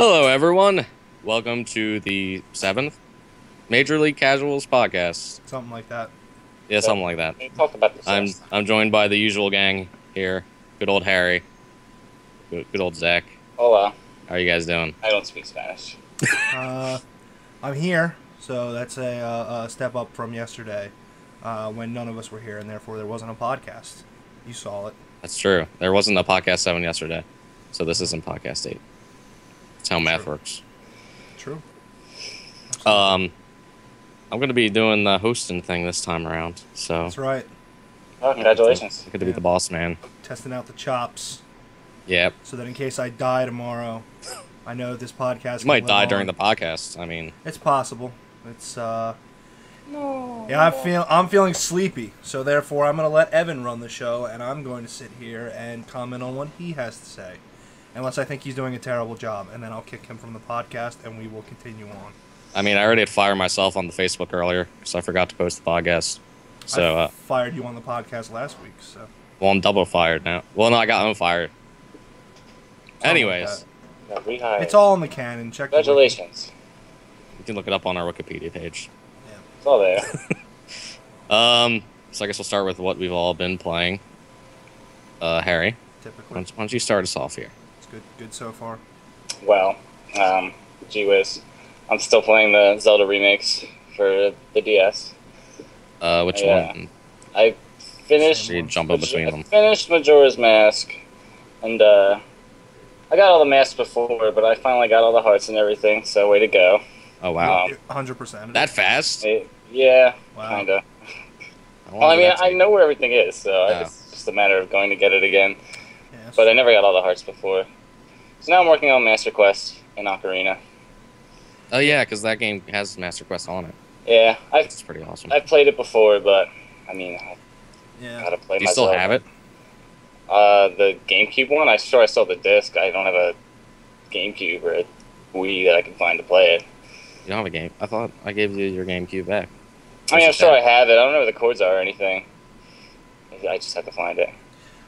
Hello, everyone. Welcome to the 7th Major League Casuals podcast. Something like that. Yeah, something like that. We talked about this. I'm joined by the usual gang here. Good old Harry. Good old Zach. Hola. How are you guys doing? I don't speak Spanish. I'm here, so that's a step up from yesterday when none of us were here, and therefore there wasn't a podcast. You saw it. That's true. There wasn't a podcast 7 yesterday, so this isn't podcast 8. That's how math works. True. I'm going to be doing the hosting thing this time around, so That's right. Oh, congratulations. I get to be the boss man. Testing out the chops, Yep. so that in case I die tomorrow, I know this podcast You might can die live during on. the podcast. I mean, It's possible. It's No. yeah. I'm feeling sleepy, so therefore I'm gonna let Evan run the show, and I'm going to sit here and comment on what he has to say, unless I think he's doing a terrible job, and then I'll kick him from the podcast, and we will continue on. I already had fired myself on the Facebook earlier, so I forgot to post the podcast. So, I fired you on the podcast last week, so. well, I'm double fired now. Well, no, I got unfired. Anyways, No, rehired. It's all in the canon. Check. the wiki. Congratulations. you can look it up on our Wikipedia page. It's all there. So I guess we'll start with what we've all been playing. Harry, why Typically, don't you start us off here? it's good so far. Well, gee whiz. I'm still playing the Zelda remakes for the DS. Which Yeah. one? I finished. So you jump in between them. I finished Majora's Mask, and I got all the masks before, but I finally got all the hearts and everything. So way to go. Oh, wow. 100%. That fast? Yeah, Wow. kinda. How long Well, I did mean, that I take? know where everything is, so Yeah. it's just a matter of going to get it again. Yes. But I never got all the hearts before. So now I'm working on Master Quest and Ocarina. Oh, yeah, because that game has Master Quest on it. Yeah, It's pretty awesome. I've played it before, but I mean, I yeah. gotta play Do you still myself. have it? The GameCube one. I still the disc. I don't have a GameCube or a Wii that I can find to play it. You don't have a game? I thought I gave you your GameCube back. I mean, I'm Where's sure it I at? have it. I don't know where the cords are or anything. I just have to find it.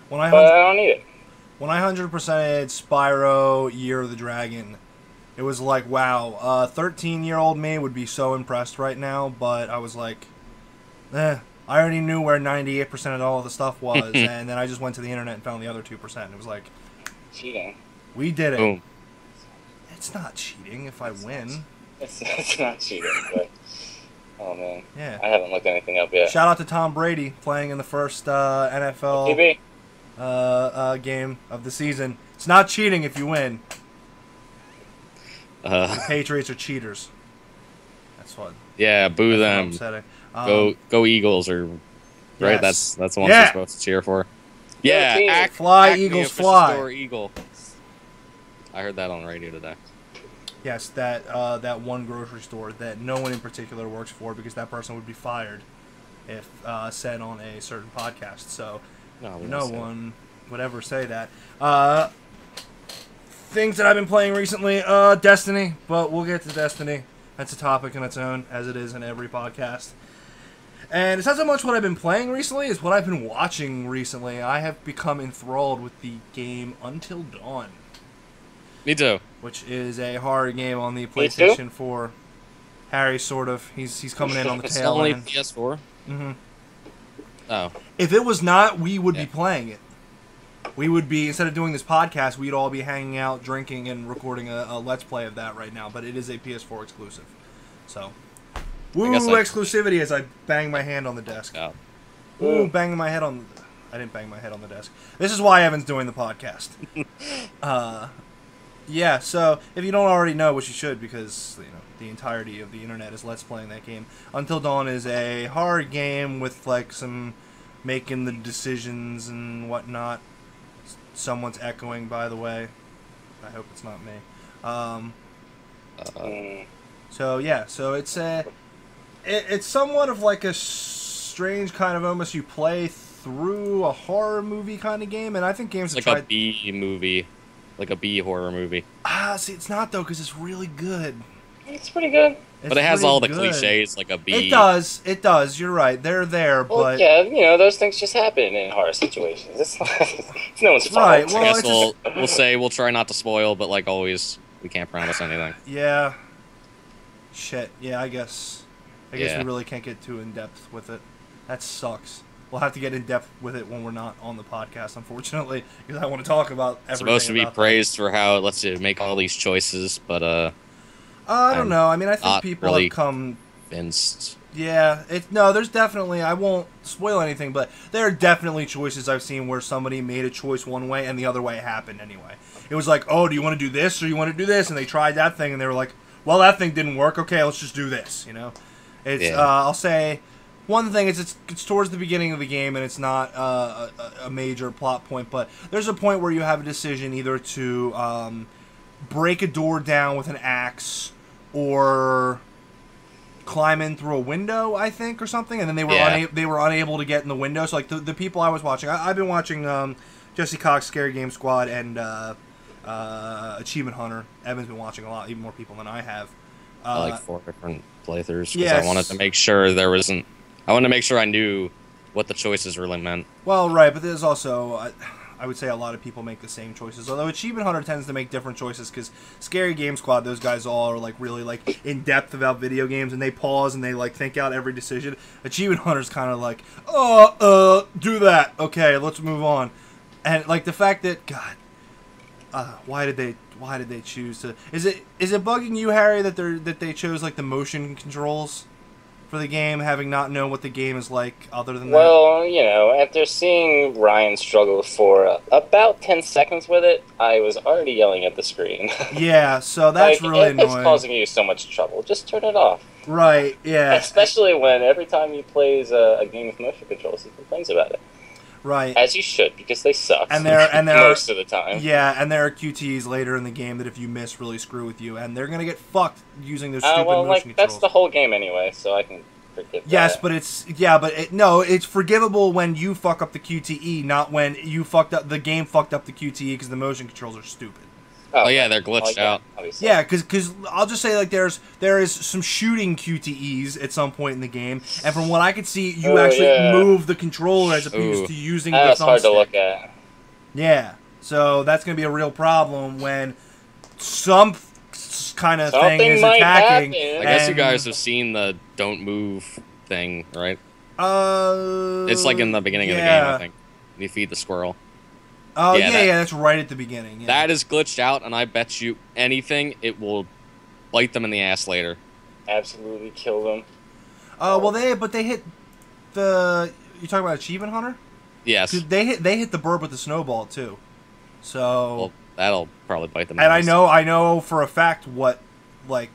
When I But I don't need it. when I 100%ed Spyro Year of the Dragon, it was like, wow, 13-year-old me would be so impressed right now. But I was like, I already knew where 98% of all of the stuff was, and then I just went to the internet and found the other 2%. And it was like, Cheating. we did it. Boom. It's not cheating if I win. It's not cheating, but oh man, Yeah. I haven't looked anything up yet. Shout out to Tom Brady playing in the first NFL TV. game of the season. It's not cheating if you win. Patriots are cheaters. That's what. Yeah, boo That's what them. I'm upsetting. Go Eagles, or right? Yes. That's the ones Yeah. you're supposed to cheer for. Yeah, team. Fly, Acme Eagles, official fly. store Eagle. I heard that on the radio today. Yes, that one grocery store that no one in particular works for because that person would be fired if said on a certain podcast. So No, we no won't say one would ever say that. Things that I've been playing recently, Destiny, but we'll get to Destiny. That's a topic in its own, as it is in every podcast. And it's not so much what I've been playing recently, it's what I've been watching recently. I have become enthralled with the game Until Dawn, that. Me too. which is a horror game on the too? PlayStation 4. Harry, sort of. He's coming in on the It's tail only end. PS4. hmm Oh, If it was not, we would Yeah. be playing it. We would be, instead of doing this podcast, we'd all be hanging out, drinking, and recording a Let's Play of that right now. But it is a PS4 exclusive. So, woo guess I- exclusivity as I bang my hand on the desk. oh. Ooh, banging my head on... I didn't bang my head on the desk. This is why Evan's doing the podcast. Yeah, so if you don't already know, which you should, because the entirety of the internet is Let's Playing that game. Until Dawn is a horror game with like some making the decisions and whatnot. Someone's echoing, by the way. I hope it's not me. So yeah, so it's somewhat of like a strange kind of almost you play through a horror movie kind of game, and I think games It's have like a tried. B movie, like a B horror movie. See, it's not though because it's really good. It's pretty good. But it has all the pretty good. cliches like a B. It does. It does. You're right. They're there, Well, but yeah, those things just happen in horror situations. It's, it's no one's fault. Right, I well, guess it's just- we'll try not to spoil, but like always, we can't promise anything. Yeah. Shit. Yeah, I guess Yeah. we really can't get too in depth with it. That sucks. We'll have to get in depth with it when we're not on the podcast, unfortunately, because I want to talk about everything. It's supposed to be about praised for how let's see, make all these choices, but I don't know. I mean, I think not people really have come. convinced. Yeah, there's definitely, I won't spoil anything, but there are definitely choices I've seen where somebody made a choice one way and the other way happened anyway. It was like, oh, do you want to do this or you want to do this? And they tried that thing and they were like, well, that thing didn't work. Okay, let's just do this, you know? It's, Yeah. I'll say, one thing is it's towards the beginning of the game and it's not a major plot point, but there's a point where you have a decision either to break a door down with an axe or climb in through a window, I think, or something, and then they were they were unable to get in the window. So like the people I was watching, I've been watching Jesse Cox, Scary Game Squad, and Achievement Hunter. Evan's been watching a lot, even more people than I have. Like 4 different playthroughs because yes. I wanted to make sure there wasn't. I wanted to make sure I knew what the choices really meant. Well, right, but there's also, I would say a lot of people make the same choices. Although Achievement Hunter tends to make different choices because Scary Game Squad, those guys all are like really like in depth about video games and they pause and they like think out every decision. Achievement Hunter's kind of like, do that. Okay, let's move on. And like the fact that why did they choose to? Is it bugging you, Harry, that they chose like the motion controls for the game, having not known what the game is like other than that? Well, you know, after seeing Ryan struggle for about 10 seconds with it, I was already yelling at the screen. Yeah, so that's like, really it's annoying. causing you so much trouble. Just turn it off. Right, yeah. Especially when every time he plays a game with motion controls, he complains about it. Right. As you should, because they suck. And they're most of the time. Yeah, and there are QTEs later in the game that if you miss really screw with you, and they're gonna get fucked using those stupid motion controls. That's the whole game anyway, so I can forgive Yes, that. but it's forgivable when you fuck up the QTE, not when the game fucked up the QTE because the motion controls are stupid. Oh yeah, they're glitched out. Obviously. Yeah, because I'll just say like there is some shooting QTEs at some point in the game, and from what I could see, you actually move the controller as opposed to using the thumbstick. That's hard to look at. Yeah, so that's gonna be a real problem when some kind of thing is attacking. Happen. I guess you guys have seen the "don't move" thing, right? It's like in the beginning of the game, I think. You feed the squirrel. Oh, yeah, that's right at the beginning. Yeah. That is glitched out, and I bet you anything it will bite them in the ass later. Absolutely kill them. Well, they hit the. You talking about Achievement Hunter? Yes. They hit the bird with the snowball too. So. Well, that'll probably bite them in the ass. And I know for a fact what, like.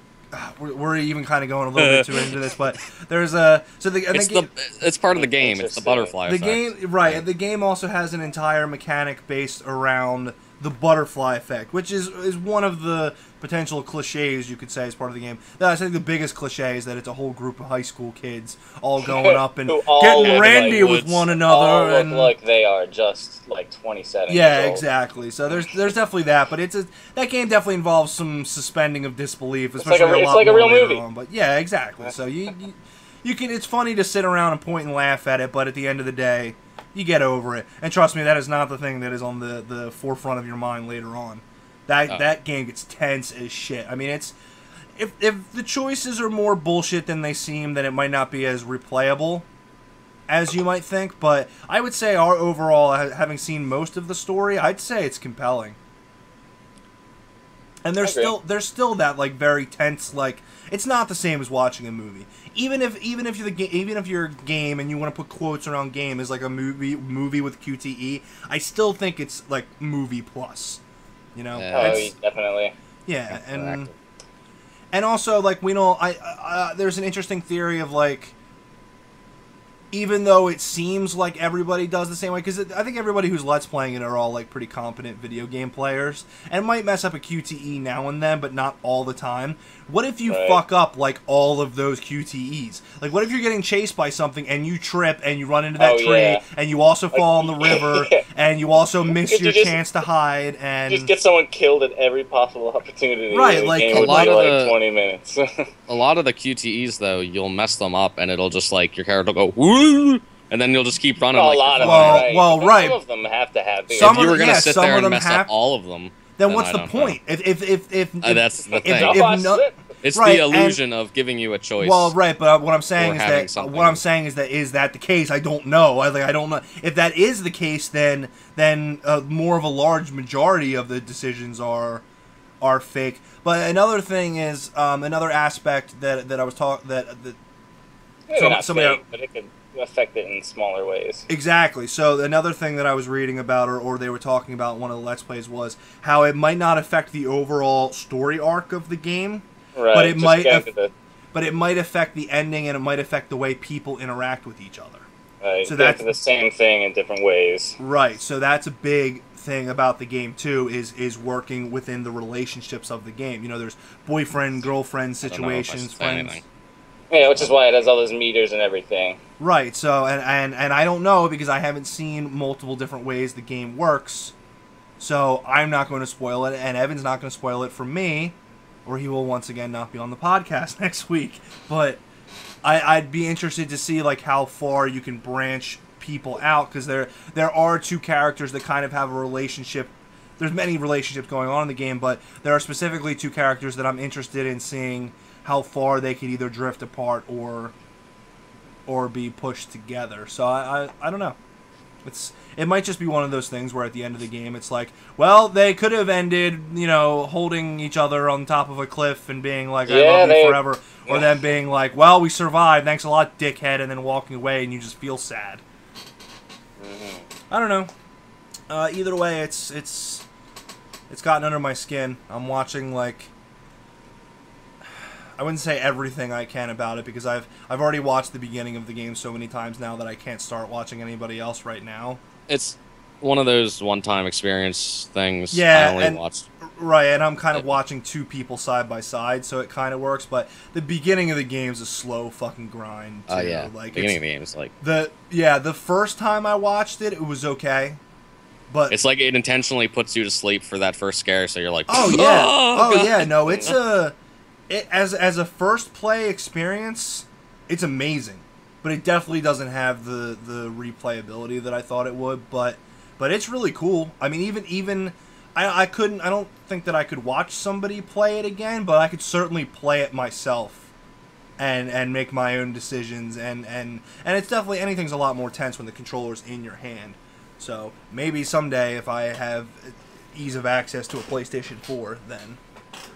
We're even kind of going a little bit too into this, but there's a it's part of the game. It's the butterfly effect. The game also has an entire mechanic based around the butterfly effect, which is one of the potential cliches you could say as part of the game. I think the biggest cliche is that it's a whole group of high school kids all going up and getting randy with one another, all and look like they are just like 27. Yeah, years old. exactly. So there's definitely that, but that game definitely involves some suspending of disbelief, It's especially like a real movie. on. But yeah, exactly. So you can. It's funny to sit around and point and laugh at it, but at the end of the day, you get over it. And trust me, that is not the thing that is on the forefront of your mind later on. That game gets tense as shit. I mean, it's if the choices are more bullshit than they seem, then it might not be as replayable as you might think. But I would say our overall, having seen most of the story, I'd say it's compelling. And there's still that like very tense, like it's not the same as watching a movie. Even if your game and you want to put quotes around game is like a movie with QTE, I still think it's like movie plus. You know, definitely. Yeah, and also like we know, there's an interesting theory of like, even though it seems like everybody does the same way, because I think everybody who's Let's Playing it are all like pretty competent video game players, and might mess up a QTE now and then, but not all the time. What if you fuck up like all of those QTEs? Like, what if you're getting chased by something and you trip and you run into that tree, and you also fall in the river, and you also miss your chance to hide, and just get someone killed at every possible opportunity. Right, like a lot of like 20 minutes. A lot of the QTEs though, you'll mess them up, and it'll just like your character will go woo, and then you'll just keep running. Some of them have to have. If you were gonna sit there and mess up all of them. then what's the point? Know. If that's the thing. It's right, the illusion of giving you a choice. Well, right, but what I'm saying is that is that the case? I don't know. I don't know if that is the case. Then more of a large majority of the decisions are fake. But another thing is another aspect that I was talking that somebody but it could affect it in smaller ways. Exactly. So another thing that I was reading about or they were talking about in one of the Let's Plays was how it might not affect the overall story arc of the game. Right, but it might affect the ending, and it might affect the way people interact with each other. Right, so that's the same thing in different ways. Right, so that's a big thing about the game too. Is working within the relationships of the game. You know, there's boyfriend, girlfriend situations, friends. Yeah, which is why it has all those meters and everything. Right. So and I don't know because I haven't seen multiple different ways the game works. So I'm not going to spoil it, and Evan's not going to spoil it for me. Or he will once again not be on the podcast next week. But I'd be interested to see like how far you can branch people out, because there are two characters that kind of have a relationship. There's many relationships going on in the game, but there are specifically two characters that I'm interested in seeing how far they could either drift apart or be pushed together. So I don't know. It might just be one of those things where at the end of the game it's like, well, they could have ended, you know, holding each other on top of a cliff and being like, I love you forever. Or them being like, well, we survived, thanks a lot, dickhead, and then walking away and you just feel sad. I don't know. Either way, it's gotten under my skin. I'm watching, like, I wouldn't say everything I can about it, because I've already watched the beginning of the game so many times now that I can't start watching anybody else right now. It's one of those one-time experience things. Yeah, I only watched. Right, and I'm kind of watching two people side by side, so it kind of works. But the beginning of the game is a slow fucking grind. Oh yeah, like beginning of the game is like the first time I watched it, it was okay. But it's like it intentionally puts you to sleep for that first scare, so you're like, oh yeah, oh yeah, no, it's as a first play experience, it's amazing, but it definitely doesn't have the replayability that I thought it would. But it's really cool. I mean, even I don't think that I could watch somebody play it again, but I could certainly play it myself and make my own decisions. And it's definitely, anything's a lot more tense when the controller's in your hand. So maybe someday if I have ease of access to a PlayStation 4, then.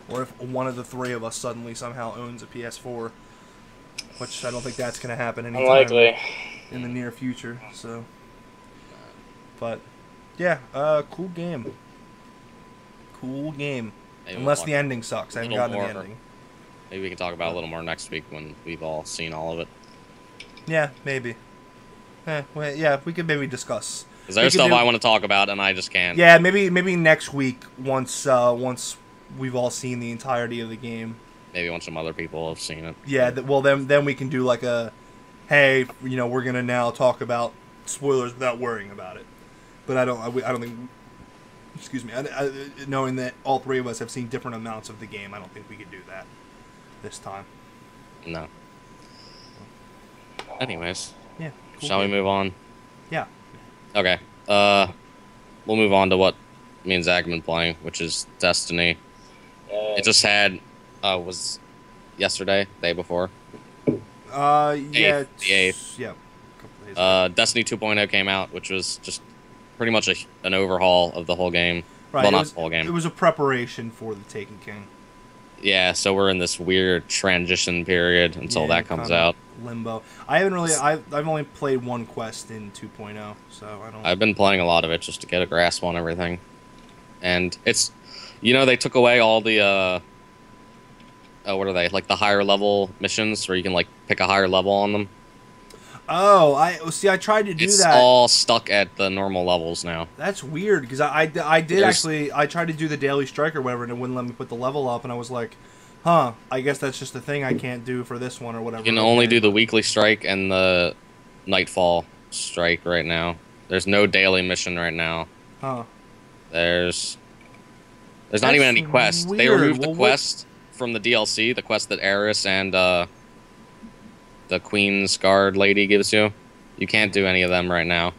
Or if one of the three of us suddenly somehow owns a PS4, which I don't think that's going to happen anytime in the near future. So, but yeah, cool game. Cool game. Maybe Unless the ending sucks. I haven't gotten the ending. Maybe we can talk about it a little more next week when we've all seen all of it. Yeah, maybe. Well, yeah, we could maybe discuss. Because there's stuff I want to talk about and I just can't. Yeah, maybe next week once we've all seen the entirety of the game. Maybe once some other people have seen it. Yeah, well then we can do like a, hey, you know, we're gonna now talk about spoilers without worrying about it. But I don't think, excuse me, knowing that all three of us have seen different amounts of the game, I don't think we could do that this time. No. Anyways. Yeah. Cool. Shall we move on? Yeah. Okay. We'll move on to what me and Zach have been playing, which is Destiny. It just had, was yesterday, day before? Yeah. The 8th. Yeah. A couple days ago. Destiny 2.0 came out, which was just pretty much an overhaul of the whole game. Right. Well, not the whole game. It was a preparation for the Taken King. Yeah, so we're in this weird transition period until that comes out. Limbo. I haven't really. I've only played one quest in 2.0, so I don't. I've been playing a lot of it just to get a grasp on everything, and it's, you know, they took away all the what are they, like the higher level missions where you can like pick a higher level on them. Oh, I tried to do that. It's all stuck at the normal levels now. That's weird, because I tried to do the daily strike or whatever, and it wouldn't let me put the level up, and I was like, huh, I guess that's just a thing I can't do for this one or whatever. You can only do the weekly strike and the nightfall strike right now. There's no daily mission right now. Huh. There's not even any quest. Weird. They removed the quest from the DLC, the quest that Eris and the Queen's Guard lady gives you. You can't do any of them right now.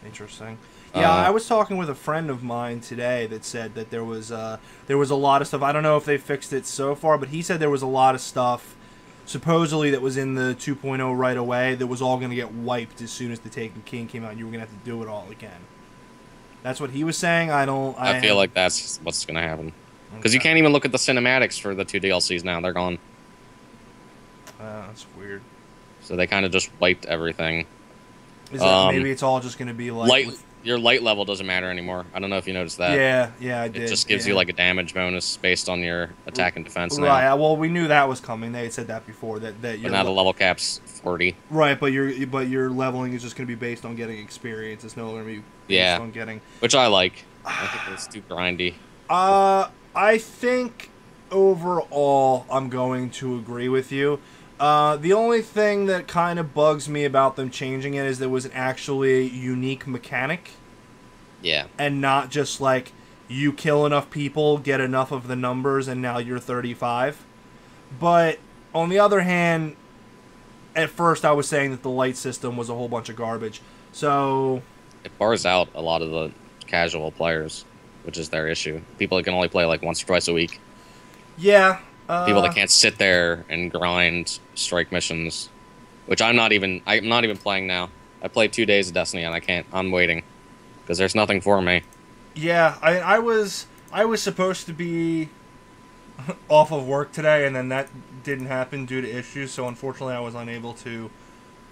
Interesting. Yeah, I was talking with a friend of mine today that said that there was a lot of stuff. I don't know if they fixed it so far, but he said there was a lot of stuff supposedly that was in the 2.0 right away that was all going to get wiped as soon as the Taken King came out. And you were going to have to do it all again. That's what he was saying. I feel like that's what's going to happen. Because you can't even look at the cinematics for the 2 DLCs now. They're gone. That's weird. So they kind of just wiped everything. Is that, maybe it's all just going to be like... Your light level doesn't matter anymore. I don't know if you noticed that. Yeah, I did. It just gives you like a damage bonus based on your attack and defense now. Right, well, we knew that was coming. They had said that before. That but now the level cap's 40. Right, but your leveling is just going to be based on getting experience. It's no longer going to be based on getting... Which I like. I think it's too grindy. I think overall I'm going to agree with you. The only thing that kind of bugs me about them changing it is there was an actually unique mechanic. Yeah. And not just like you kill enough people, get enough of the numbers, and now you're 35. But on the other hand, at first I was saying that the light system was a whole bunch of garbage. So it bars out a lot of the casual players, which is their issue. People that can only play like once or twice a week. Yeah. People that can't sit there and grind strike missions, which I'm not even playing now. I played 2 days of Destiny and I can't. I'm waiting because there's nothing for me. Yeah, I was supposed to be off of work today, and then that didn't happen due to issues. So unfortunately, I was unable to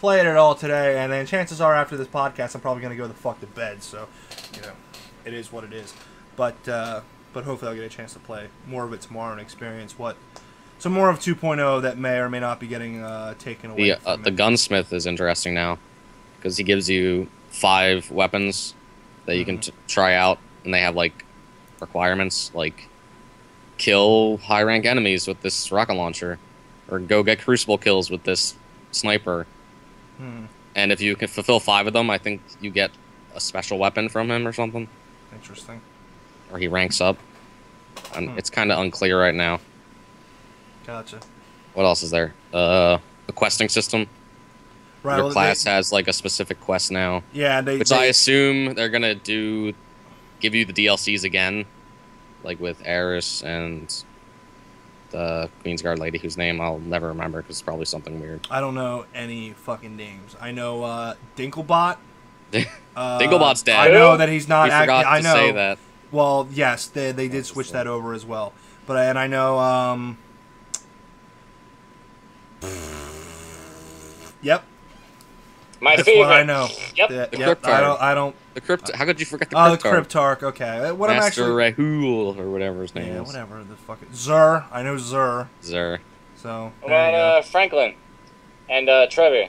play it at all today. And then chances are, after this podcast, I'm probably gonna go the fuck to bed. So, it is what it is. But hopefully I'll get a chance to play more of it tomorrow and experience some more of 2.0 that may or may not be getting taken away. The gunsmith is interesting now because he gives you 5 weapons that you can try out, and they have like requirements like kill high rank enemies with this rocket launcher, or go get crucible kills with this sniper. And if you can fulfill 5 of them, I think you get a special weapon from him or something. Interesting. Or he ranks up. And it's kind of unclear right now. Gotcha. What else is there? The questing system. Right, Your class has like a specific quest now. Yeah, I assume they're gonna give you the DLCs again, like with Eris and the Queensguard lady whose name I'll never remember because it's probably something weird. I don't know any fucking names. I know Dinklebot. Dinklebot's dead. I know that he's not. We forgot to say that. Well, yes, they did switch that over as well. But I know. Yep. That's favorite. What I know. Yep. The Cryptarch. I don't. The Cryptarch. How could you forget the Cryptarch? The Cryptarch. Okay. What Master I'm actually. Rahul or whatever his name is. Yeah, whatever the fuck. Zur. I know Zur. Zur. So. What about Franklin and Trevor?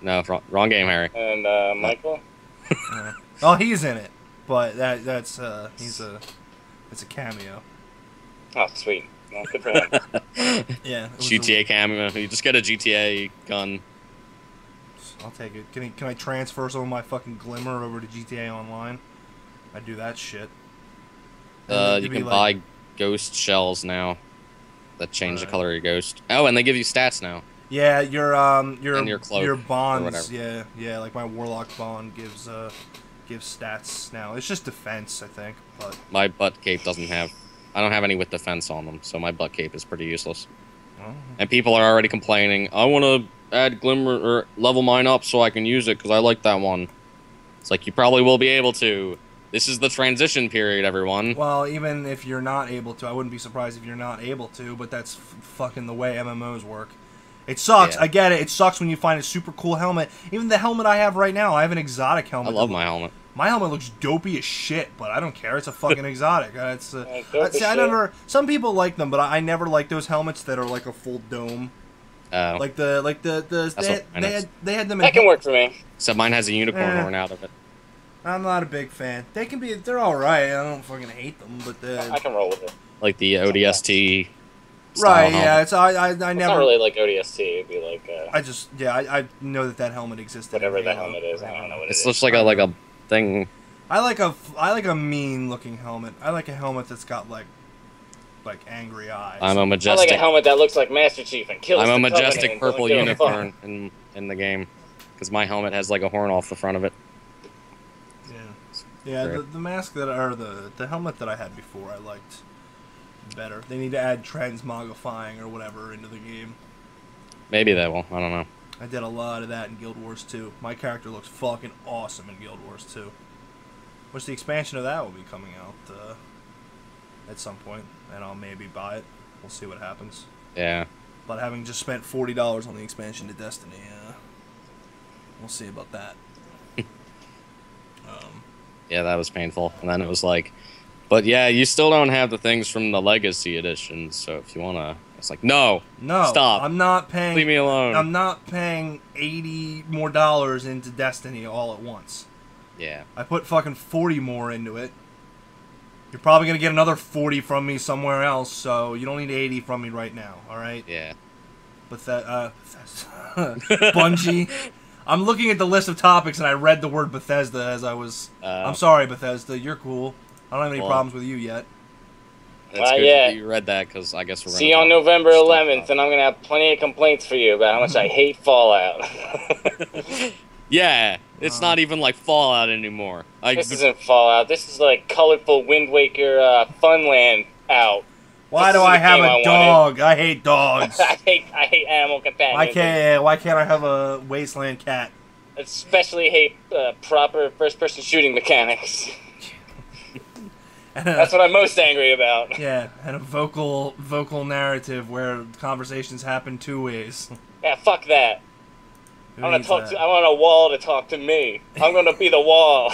No, wrong game, Harry. And Michael. Oh, he's in it, but it's a cameo. Oh, sweet. Well, good for him. Yeah. GTA cameo. You just get a GTA gun. I'll take it. Can I transfer some of my fucking Glimmer over to GTA Online? I do that shit. You can buy ghost shells now that change the color of your ghost. Oh, and they give you stats now. Yeah, your cloak your bonds. Yeah, like my Warlock bond gives stats now. It's just defense, I think. But my butt cape doesn't have. I don't have any with defense on them, so my butt cape is pretty useless. Oh. And people are already complaining. I want to add Glimmer or level mine up so I can use it because I like that one. It's like you probably will be able to. This is the transition period, everyone. Well, even if you're not able to, I wouldn't be surprised if you're not able to. But that's fucking the way MMOs work. It sucks. Yeah. I get it. It sucks when you find a super cool helmet. Even the helmet I have right now, I have an exotic helmet. I love my helmet. My helmet looks dopey as shit, but I don't care. It's a fucking exotic. Some people like them, but I never like those helmets that are like a full dome. Like they had them. That can work for me. So mine has a unicorn horn out of it. I'm not a big fan. They're all right. I don't fucking hate them, but I can roll with it. Like the ODST. Right, yeah, I never. It's not really like ODST. It'd be like. I know that helmet existed. Whatever the helmet is, I don't know what it is. It's just like a thing. I like a mean looking helmet. I like a helmet that's got like angry eyes. I'm a majestic. I like a helmet that looks like Master Chief and kills. I'm a majestic purple unicorn in the game, because my helmet has like a horn off the front of it. Yeah. Yeah, Great. the mask that or the helmet that I had before I liked better. They need to add transmogrifying or whatever into the game. Maybe they will. I don't know. I did a lot of that in Guild Wars 2. My character looks fucking awesome in Guild Wars 2. Which the expansion of that will be coming out at some point, and I'll maybe buy it. We'll see what happens. Yeah. But having just spent $40 on the expansion to Destiny, we'll see about that. Yeah, that was painful. And then it was like, but yeah, you still don't have the things from the Legacy Edition. So if you wanna, it's like, no, No, stop, I'm not paying. leave me alone. I'm not paying $80 more dollars into Destiny all at once. Yeah. I put fucking 40 more into it. You're probably gonna get another 40 from me somewhere else, so you don't need 80 from me right now. All right? Yeah. But that Bungie. I'm looking at the list of topics and I read the word Bethesda as I was. I'm sorry, Bethesda. You're cool. I don't have any Well, problems with you yet. It's good yeah. that you read that because I guess we're See you on November 11th, and I'm gonna have plenty of complaints for you about how much I hate Fallout. Yeah, it's not even like Fallout anymore. This isn't Fallout. This is like colorful Wind Waker Funland out. Why This do is I the have game I a dog? I hate dogs. I hate animal companions. Why can't I have a wasteland cat? Especially hate proper first-person shooting mechanics. That's what I'm most angry about. Yeah, and a vocal narrative where conversations happen two ways. Yeah, fuck that. Who I want needs to talk that? I want a wall to talk to me. I'm gonna be the wall.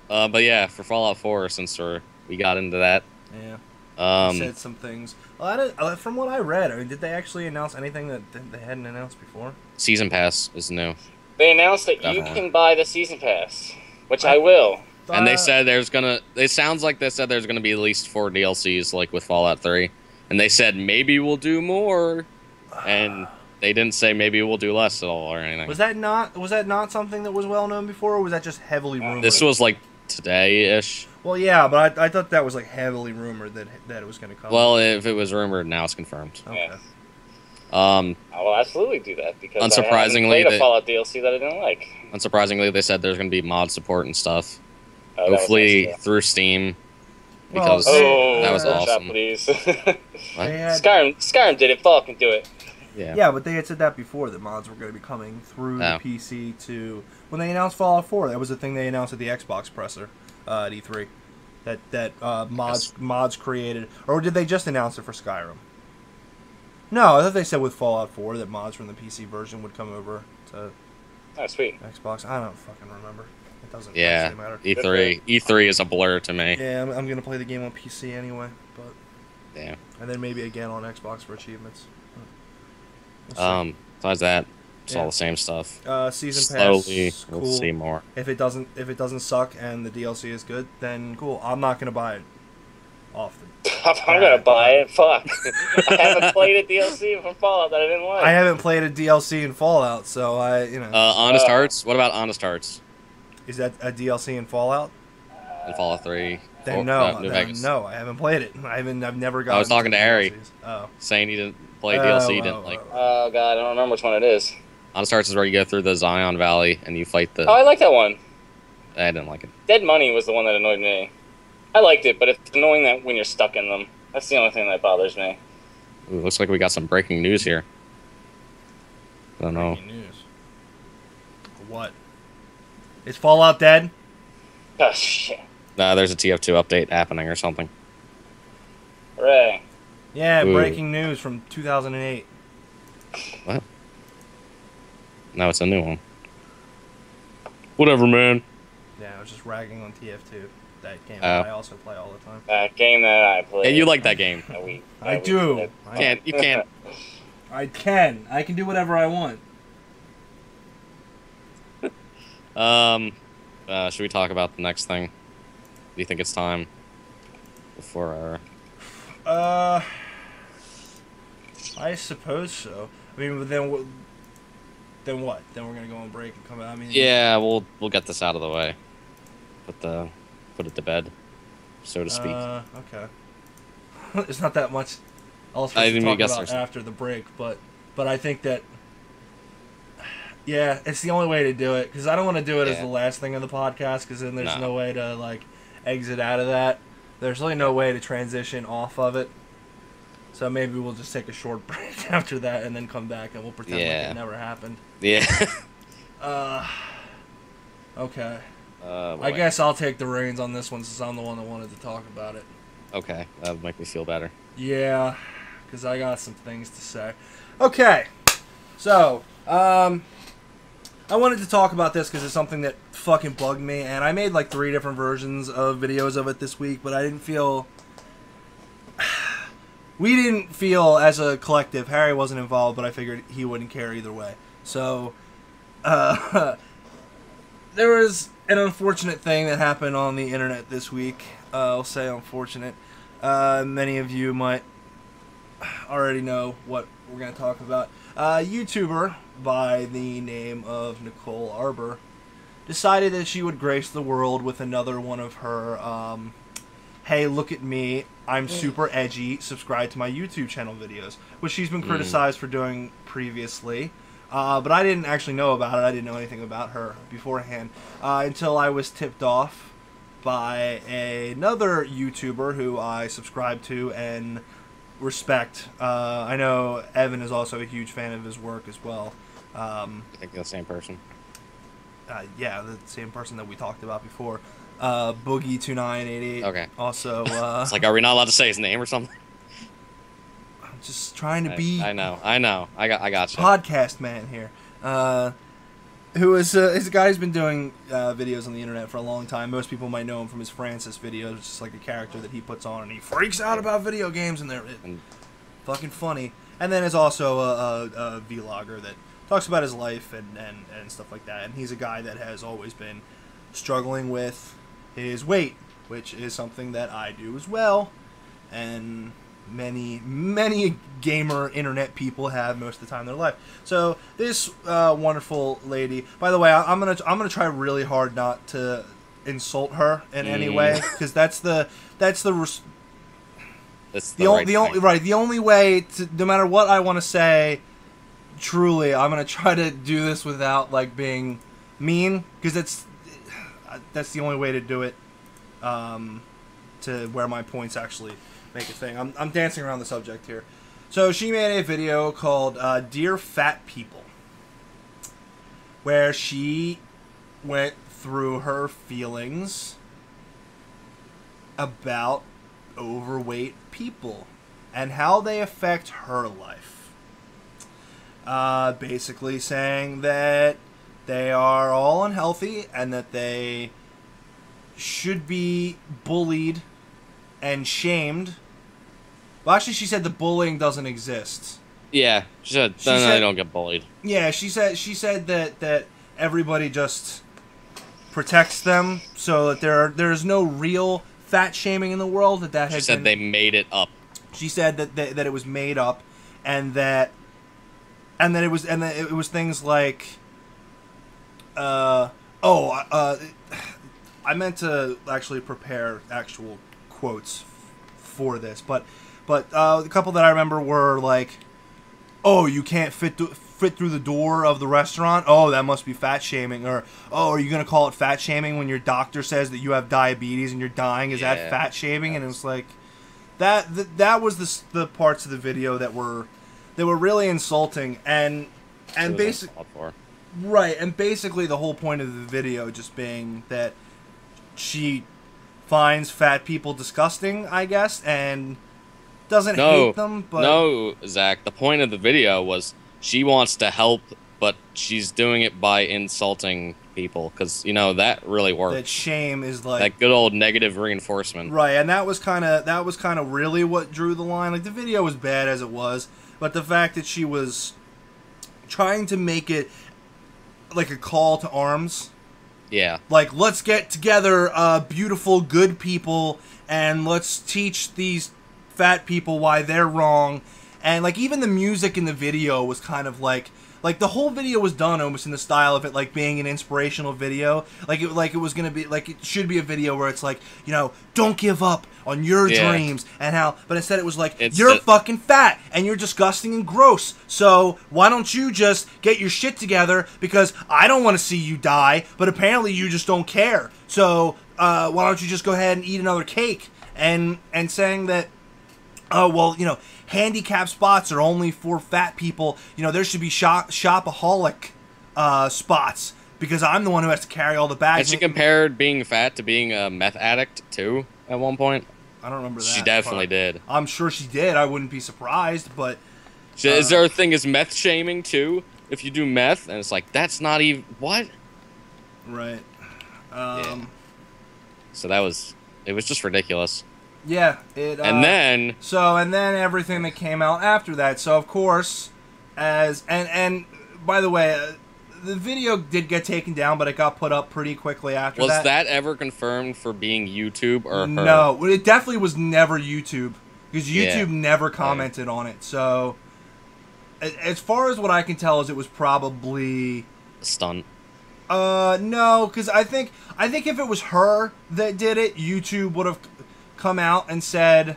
But yeah, for Fallout 4, since we got into that, Yeah. Said some things. Well, from what I read, I mean, did they actually announce anything that they hadn't announced before? Season Pass is new, They announced that you Definitely. can buy the season pass, which I will. and they said there's gonna. It sounds like they said there's gonna be at least 4 DLCs, like with Fallout 3, and they said maybe we'll do more, and they didn't say maybe we'll do less at all or anything. Was that not something that was well known before, or was that just heavily rumored? This was like today-ish. Well, yeah, but I thought that was like heavily rumored that it was going to come. Well, if it was rumored, now it's confirmed. okay. Yeah. Um, I will absolutely do that because I Unsurprisingly, haven't played a they- Fallout DLC that I didn't like. unsurprisingly, they said there's gonna be mod support and stuff. Oh, that was Hopefully nice, through Steam, Well, because oh, that was shop, awesome. please. What? They had, Skyrim did it. Fucking do it. Yeah. yeah, but they had said that before that mods were going to be coming through Oh. the PC to when they announced Fallout 4. That was the thing they announced at the Xbox presser at E3. That mods created, or did they just announce it for Skyrim? No, I thought they said with Fallout 4 that mods from the PC version would come over to Oh, sweet. Xbox. I don't fucking remember. It doesn't Yeah, actually matter. E3 is a blur to me. Yeah, I'm gonna play the game on PC anyway, but Yeah. and then maybe again on Xbox for achievements. We'll see. Besides that, it's Yeah. all the same stuff. Season pass, Slowly, cool. we'll see more. If it doesn't suck and the DLC is good, then cool. I'm not gonna buy it often. I'm gonna buy it. Fuck. I haven't played a DLC from Fallout that I didn't like. I haven't played a DLC in Fallout, so Honest Hearts. What about Honest Hearts is that a DLC in Fallout? and Fallout 3? Then New Vegas. No, I haven't played it. I've never gotten. I was talking into to Ari. DLCs. Oh. Saying he didn't play DLC, he Oh, didn't oh, like. Oh god, I don't remember which one it is. Honest Hearts is where you go through the Zion Valley and you fight the. Oh, I like that one. I didn't like it. Dead Money was the one that annoyed me. I liked it, but it's annoying that when you're stuck in them. That's the only thing that bothers me. Ooh, looks like we got some breaking news here. I don't know. Breaking news. What? Is Fallout dead? Oh shit. Nah, there's a TF2 update happening or something. Hooray. Yeah, Ooh. breaking news from 2008. What? No, it's a new one. Whatever, man. Yeah, I was just ragging on TF2. That game Oh. I also play all the time. That game that I played. Yeah, you like that game. a week. I do. You can't. I can. I can do whatever I want. Should we talk about the next thing? Do you think it's time? Before our... I suppose so. I mean, but then what? Then what? Then we're gonna go on break and come out. I mean, Yeah, we'll get this out of the way. Put it to bed, so to speak. Okay. It's not that much else for I us to didn't talk even guess about there's- after the break, but I think that Yeah, it's the only way to do it, because I don't want to do it as Yeah. the last thing of the podcast, because then there's No. no way to, like, exit out of that. There's really no way to transition off of it. So maybe we'll just take a short break after that and then come back and we'll pretend like Yeah. it never happened. Yeah. Okay. I Boy. guess I'll take the reins on this one since I'm the one that wanted to talk about it. Okay, that would make me feel better. Yeah, because I got some things to say. Okay, so, I wanted to talk about this because it's something that fucking bugged me, and I made like 3 different versions of videos of it this week, but I didn't feel... We didn't feel, as a collective, Harry wasn't involved, but I figured he wouldn't care either way. So, there was an unfortunate thing that happened on the internet this week. I'll say unfortunate. Many of you might already know what we're going to talk about. A YouTuber by the name of Nicole Arbor decided that she would grace the world with another one of her, hey, look at me, I'm super edgy, subscribe to my YouTube channel videos, which she's been criticized for doing previously. But I didn't actually know about it. I didn't know anything about her beforehand until I was tipped off by another YouTuber who I subscribe to and respect. I know Evan is also a huge fan of his work as well. I think they're the same person. Yeah, the same person that we talked about before. Boogie2988. Okay. Also, It's like, are we not allowed to say his name or something? I'm just trying to be I know. I got you. podcast man here. Who is he's a guy who's been doing videos on the internet for a long time. Most people might know him from his Francis videos, which is like a character that he puts on and he freaks out about video games, and they're fucking funny. And then is also a vlogger that talks about his life and stuff like that. And he's a guy that has always been struggling with his weight, which is something that I do as well, and many gamer internet people have most of the time in their life. So this wonderful lady, by the way, I'm gonna try really hard not to insult her in any way, because that's the only way to, no matter what I want to say, truly I'm gonna try to do this without like being mean, because that's the only way to do it, to where my points actually make a thing. I'm dancing around the subject here. So she made a video called Dear Fat People, where she went through her feelings about overweight people and how they affect her life. Basically saying that they are all unhealthy and that they should be bullied and shamed. Well, actually, she said the bullying doesn't exist. Yeah, she said they don't get bullied. Yeah, she said that everybody just protects them, so that there's no real fat shaming in the world. She said they made it up. She said that it was made up, and that it was things like, I meant to actually prepare actual quotes for this, but a couple that I remember were like, oh, you can't fit through the door of the restaurant? Oh, that must be fat shaming. Or, oh, are you going to call it fat shaming when your doctor says that you have diabetes and you're dying? Is that fat shaming? And it was like, that was the parts of the video that were really insulting, and basically, right, and basically the whole point of the video just being that she finds fat people disgusting, I guess, and doesn't hate them. But no, Zach, the point of the video was she wants to help, but she's doing it by insulting people, because that really works. That shame is like that good old negative reinforcement, right? And that was kind of really what drew the line. Like, the video was bad as it was, but the fact that she was trying to make it like a call to arms. Yeah. Like, let's get together, beautiful, good people, and let's teach these fat people why they're wrong. And, like, even the music in the video was kind of like Like, the whole video was done almost in the style of it, like, being an inspirational video. Like it was gonna be, like, it should be a video where it's like, you know, don't give up on your dreams and how, but instead it was like, you're fucking fat and you're disgusting and gross. So why don't you just get your shit together, because I don't want to see you die, but apparently you just don't care. So why don't you just go ahead and eat another cake? And saying that, oh, well, you know, handicap spots are only for fat people. You know, there should be shopaholic spots, because I'm the one who has to carry all the bags. And she compared being fat to being a meth addict, too, at one point. I don't remember that. She definitely did. I'm sure she did. I wouldn't be surprised, but... Is there a thing as meth shaming, too? If you do meth, and it's like, that's not even... What? Right. Yeah. So that was... It was just ridiculous. Yeah, and then everything that came out after that. So of course, and by the way, the video did get taken down, but it got put up pretty quickly after that. Was that ever confirmed for being YouTube or her? No, it definitely was never YouTube, because YouTube never commented on it. So as far as what I can tell, is it was probably a stunt. No, because I think if it was her that did it, YouTube would have come out and said,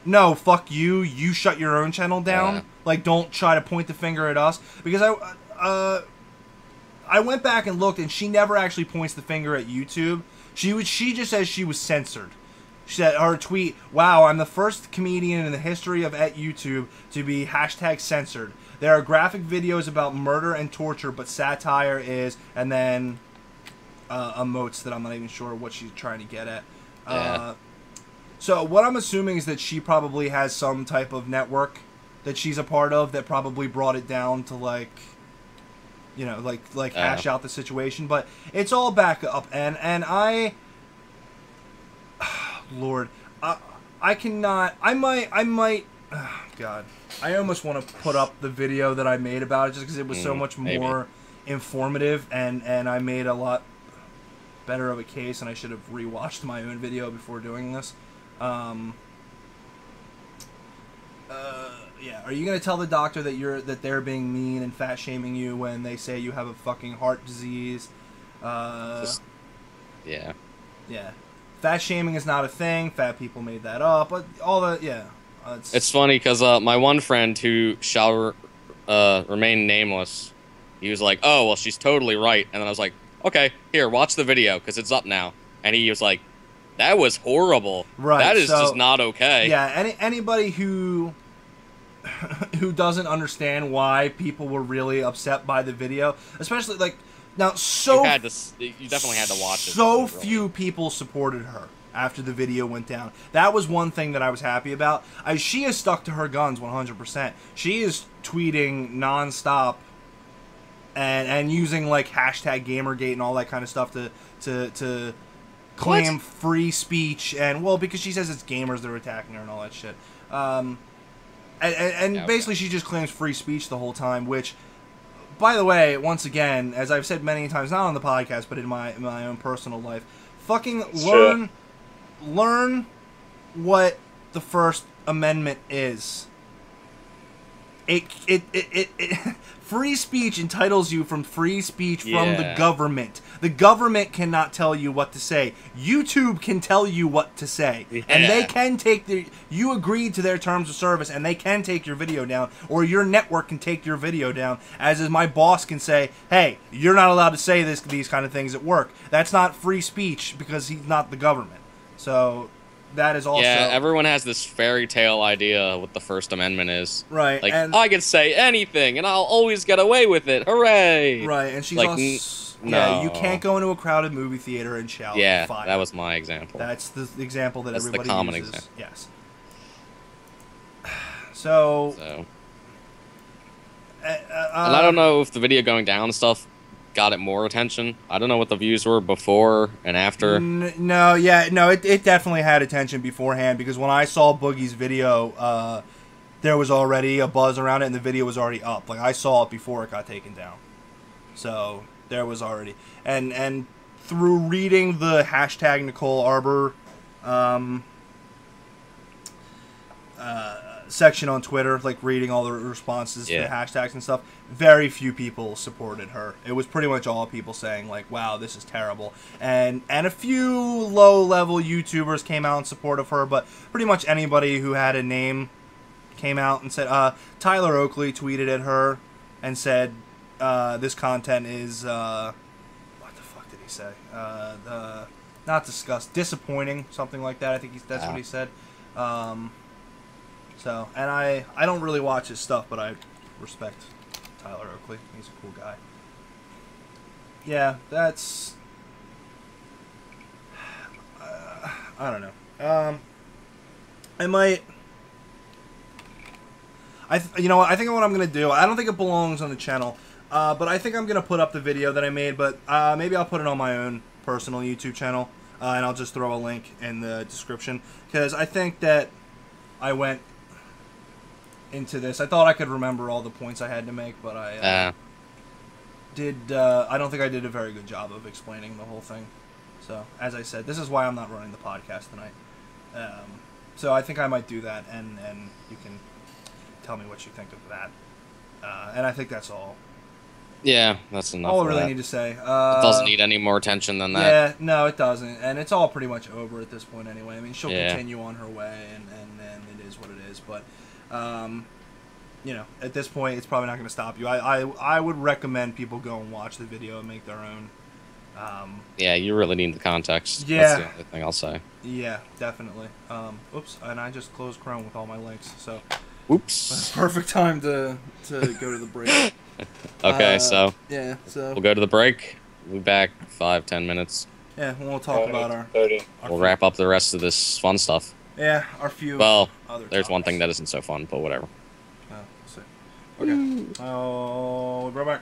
no, fuck you, you shut your own channel down. Like, don't try to point the finger at us. Because I went back and looked, and she never actually points the finger at YouTube. She just says she was censored. She said, her tweet, wow, I'm the first comedian in the history of at YouTube to be #censored. There are graphic videos about murder and torture, but satire is, and then emotes that I'm not even sure what she's trying to get at. So what I'm assuming is that she probably has some type of network that she's a part of that probably brought it down to, like, you know, like hash out the situation. But it's all back up, and I, Lord, I cannot. I might. Oh, God, I almost want to put up the video that I made about it, just because it was so much more informative, and I made a lot better of a case, and I should have rewatched my own video before doing this. Yeah. Are you gonna tell the doctor that they're being mean and fat shaming you when they say you have a fucking heart disease? Yeah. Fat shaming is not a thing. Fat people made that up. But all the it's funny because my one friend who shall remain nameless, he was like, "Oh, well, she's totally right," and then I was like, "Okay, here, watch the video because it's up now," and he was like, "That was horrible. Right, that is just not okay." Yeah, anybody who doesn't understand why people were really upset by the video, especially like now, you definitely had to watch it. So few people supported her after the video went down. That was one thing that I was happy about. She has stuck to her guns 100%. She is tweeting nonstop and using like #Gamergate and all that kind of stuff to claim free speech, and well, because she says it's gamers that are attacking her and all that shit. Basically she just claims free speech the whole time, which, by the way, once again, as I've said many times, not on the podcast but in my own personal life, fucking learn what the First Amendment is. Free speech entitles you from free speech from the government. The government cannot tell you what to say. YouTube can tell you what to say. Yeah. And they can you agreed to their terms of service, and they can take your video down, or your network can take your video down, as is my boss can say, hey, you're not allowed to say these kind of things at work. That's not free speech because he's not the government. So that is also... Yeah, everyone has this fairy tale idea of what the First Amendment is. Right. Like, I can say anything, and I'll always get away with it. Hooray! Right, and she's like, also... No. Yeah, you can't go into a crowded movie theater and shout fire. That was my example. That's the example that everybody uses. That's the common example. Yes. So... and I don't know if the video going down and stuff got it more attention. I don't know what the views were before and after. It definitely had attention beforehand, because when I saw Boogie's video, there was already a buzz around it, and the video was already up. Like, I saw it before it got taken down. So there was already, and through reading the #Nicole Arbor section on Twitter, like reading all the responses to the Yeah. hashtags and stuff, very few people supported her. It was pretty much all people saying like, "Wow, this is terrible," and a few low-level YouTubers came out in support of her, but pretty much anybody who had a name came out and said. Tyler Oakley tweeted at her and said, "This content is what the fuck did he say? Not disappointing, something like that. I think that's what he said." So, and I don't really watch his stuff, but I respect Tyler Oakley. He's a cool guy. Yeah, that's... I don't know. I might... you know what? I think what I'm going to do... I don't think it belongs on the channel, but I think I'm going to put up the video that I made, but maybe I'll put it on my own personal YouTube channel, and I'll just throw a link in the description, because I think that I went into this. I thought I could remember all the points I had to make, but I don't think I did a very good job of explaining the whole thing. So, as I said, this is why I'm not running the podcast tonight. So I think I might do that, and you can tell me what you think of that. And I think that's all. Yeah, that's enough. All I really need to say. It doesn't need any more attention than that. Yeah, no, it doesn't, and it's all pretty much over at this point anyway. I mean, she'll Yeah. continue on her way, and it is what it is. But, you know, at this point, it's probably not going to stop you. I would recommend people go and watch the video and make their own. Yeah, you really need the context. Yeah. That's the only thing I'll say. Yeah, definitely. Oops, and I just closed Chrome with all my links, so Oops. perfect time to go to the break. Okay, so Yeah, so we'll go to the break. We'll be back 5-10 minutes. yeah, we'll talk about our 30. We'll wrap up the rest of this fun stuff. our few. Well, other there's one topics. thing that isn't so fun, but whatever. We'll see. Okay. Oh, we'll be right back.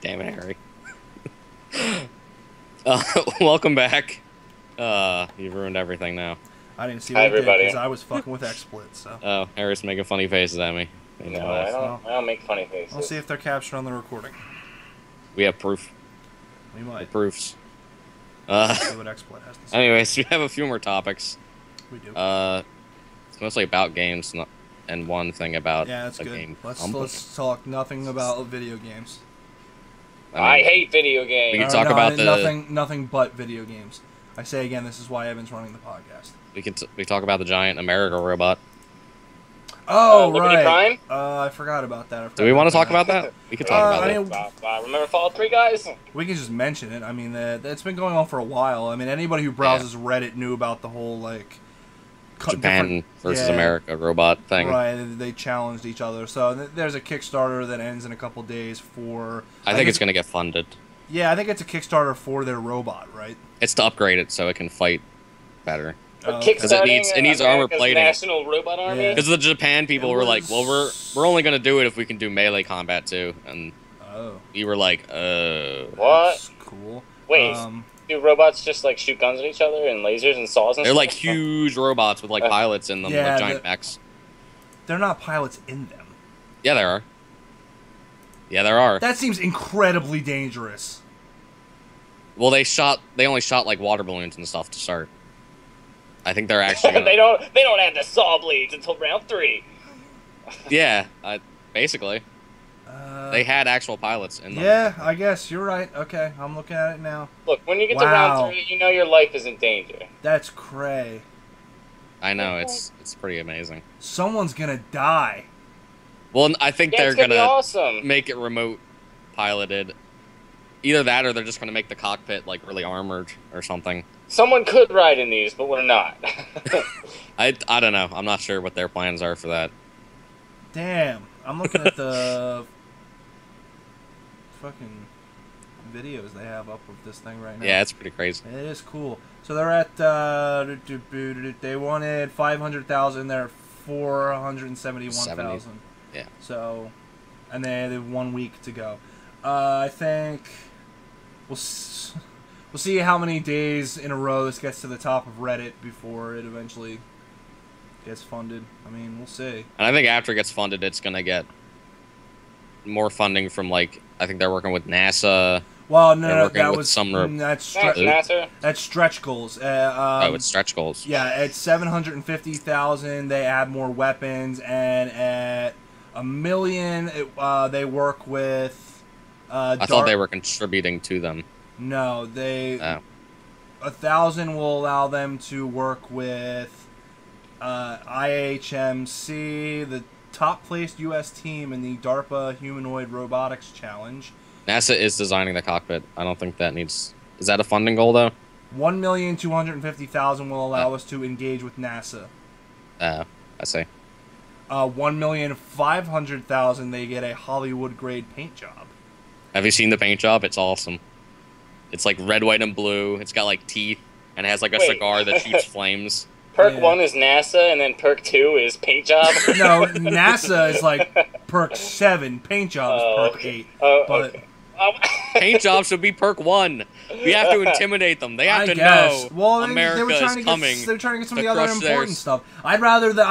Damn it, Harry. Welcome back. You've ruined everything now. I didn't see Hi, what it did everybody. because I was fucking with XSplit. So Oh, Harry's making funny faces at me. No, I don't make funny faces. I'll see if they're captured on the recording. We have proof. We might. Proofs. See what XSplit has to say. Anyways, we have a few more topics. We do. It's mostly about games, and one thing about Yeah, that's a good. game. Let's talk nothing about video games. I hate video games. We can talk about the- nothing but video games. I say again, this is why Evan's running the podcast. We talk about the giant America robot. Oh, Liberty right. Prime? I forgot about that. Do we want to talk about that? We could talk about I it. mean, Remember Fallout 3, guys? we can just mention it. I mean, it's been going on for a while. I mean, anybody who browses Reddit knew about the whole, like... Japan versus yeah, America robot thing. Right, they challenged each other. So there's a Kickstarter that ends in a couple days for... I think it's going to get funded. Yeah, I think it's a Kickstarter for their robot, right? It's to upgrade it so it can fight better. Kickstarting it needs armor America's plating. National Robot Army? Yeah. Because the Japan people It were like, well, was- we're only going to do it if we can do melee combat too. And Oh. we were like, What? That's cool. Wait, do robots just like shoot guns at each other and lasers and saws and They're stuff? like huge robots with like pilots in them, Yeah, like giant mechs. They're not pilots in them. Yeah, there are. Yeah, there are. That seems incredibly dangerous. Well, they only shot like water balloons and stuff to start. I think they're actually gonna... they don't have the saw blades until round 3. Yeah, basically. They had actual pilots in them. Yeah, I guess you're right. Okay, I'm looking at it now. Look, when you get to Wow. round 3, you know your life is in danger. That's cray. I know, it's pretty amazing. Someone's gonna die. Well, I think Yeah, they're it's gonna be gonna awesome. make it remote piloted. Either that or they're just gonna make the cockpit like really armored or something. Someone could ride in these, but we're not. I don't know. I'm not sure what their plans are for that. Damn, I'm looking at the fucking videos they have up of this thing right now. Yeah, it's pretty crazy. It is cool. So they're at they wanted 500,000. They're at 471,000. Yeah. So, and they have 1 week to go. I think we'll see how many days in a row this gets to the top of Reddit before it eventually gets funded. I mean, we'll see. And I think after it gets funded, it's gonna get more funding from like I think they're working with NASA. Well, They're no, working that with was some that's Thanks, NASA. stretch goals. It's stretch goals. Yeah, at 750,000, they add more weapons, and at $1 million, they work with. I thought they were contributing to them. No, they. Oh. 1,000 will allow them to work with IHMC, the top placed U.S. team in the DARPA Humanoid Robotics Challenge. NASA is designing the cockpit. I don't think that needs... Is that a funding goal, though? 1,250,000 will allow us to engage with NASA. I see. 1,500,000 they get a Hollywood grade paint job. Have you seen the paint job? It's awesome. It's like red, white, and blue. It's got like teeth, and it has like a Wait. cigar that shoots flames. Perk Yeah. 1 is NASA, and then Perk 2 is paint job. No, NASA is like perk 7, paint job is perk okay. 8. Oh, But okay. Paint job should be perk 1. We have to intimidate them. They have I to guess. know Well, America they were trying is to coming. get they were trying to get some of to the other crush important theirs. stuff. I'd rather the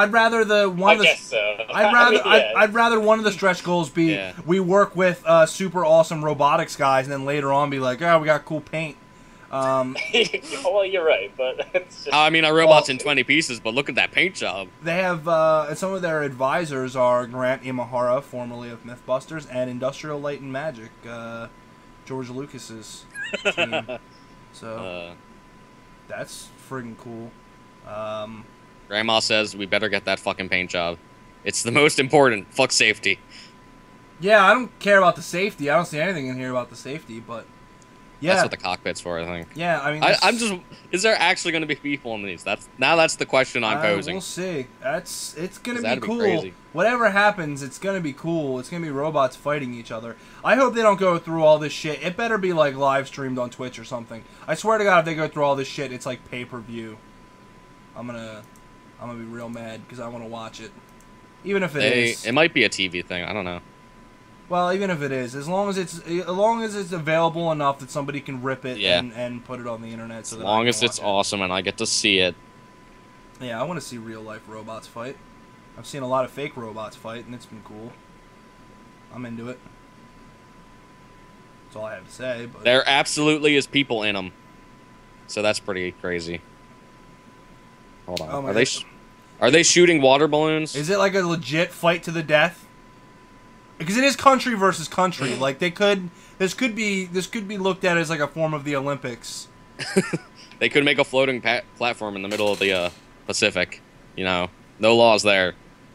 one I of the guess so. I'd rather Yeah. I'd rather one of the stretch goals be Yeah. we work with super awesome robotics guys, and then later on be like, oh, we got cool paint. Well, you're right, but it's just... I mean, our robot's Well- in 20 pieces, but look at that paint job. They have some of their advisors are Grant Imahara, formerly of MythBusters, and Industrial Light and Magic, George Lucas's team. So that's friggin' cool. Grandma says we better get that fucking paint job. It's the most important. Fuck safety. Yeah, I don't care about the safety. I don't see anything in here about the safety, but yeah, That's what the cockpit's for, I think. yeah. I mean, I'm just... Is there actually going to be people in these? That's the question I'm posing. We'll see. It's gonna 'Cause be that'd be cool. crazy. Whatever happens, it's gonna be cool. It's gonna be robots fighting each other. I hope they don't go through all this shit. It better be like live streamed on Twitch or something. I swear to God, if they go through all this shit, it's like pay-per-view. I'm gonna be real mad because I want to watch it, even if it is. It might be a TV thing. I don't know. Well, even if it is, as long as it's available enough that somebody can rip it and put it on the internet. So as long as it's awesome and I get to see it. Yeah, I want to see real life robots fight. I've seen a lot of fake robots fight, and it's been cool. I'm into it. That's all I have to say. But there absolutely is people in them, so that's pretty crazy. Hold on, are they shooting water balloons? Is it like a legit fight to the death? Because it is country versus country. Like this could be looked at as like a form of the Olympics. They could make a floating platform in the middle of the Pacific. You know, no laws there.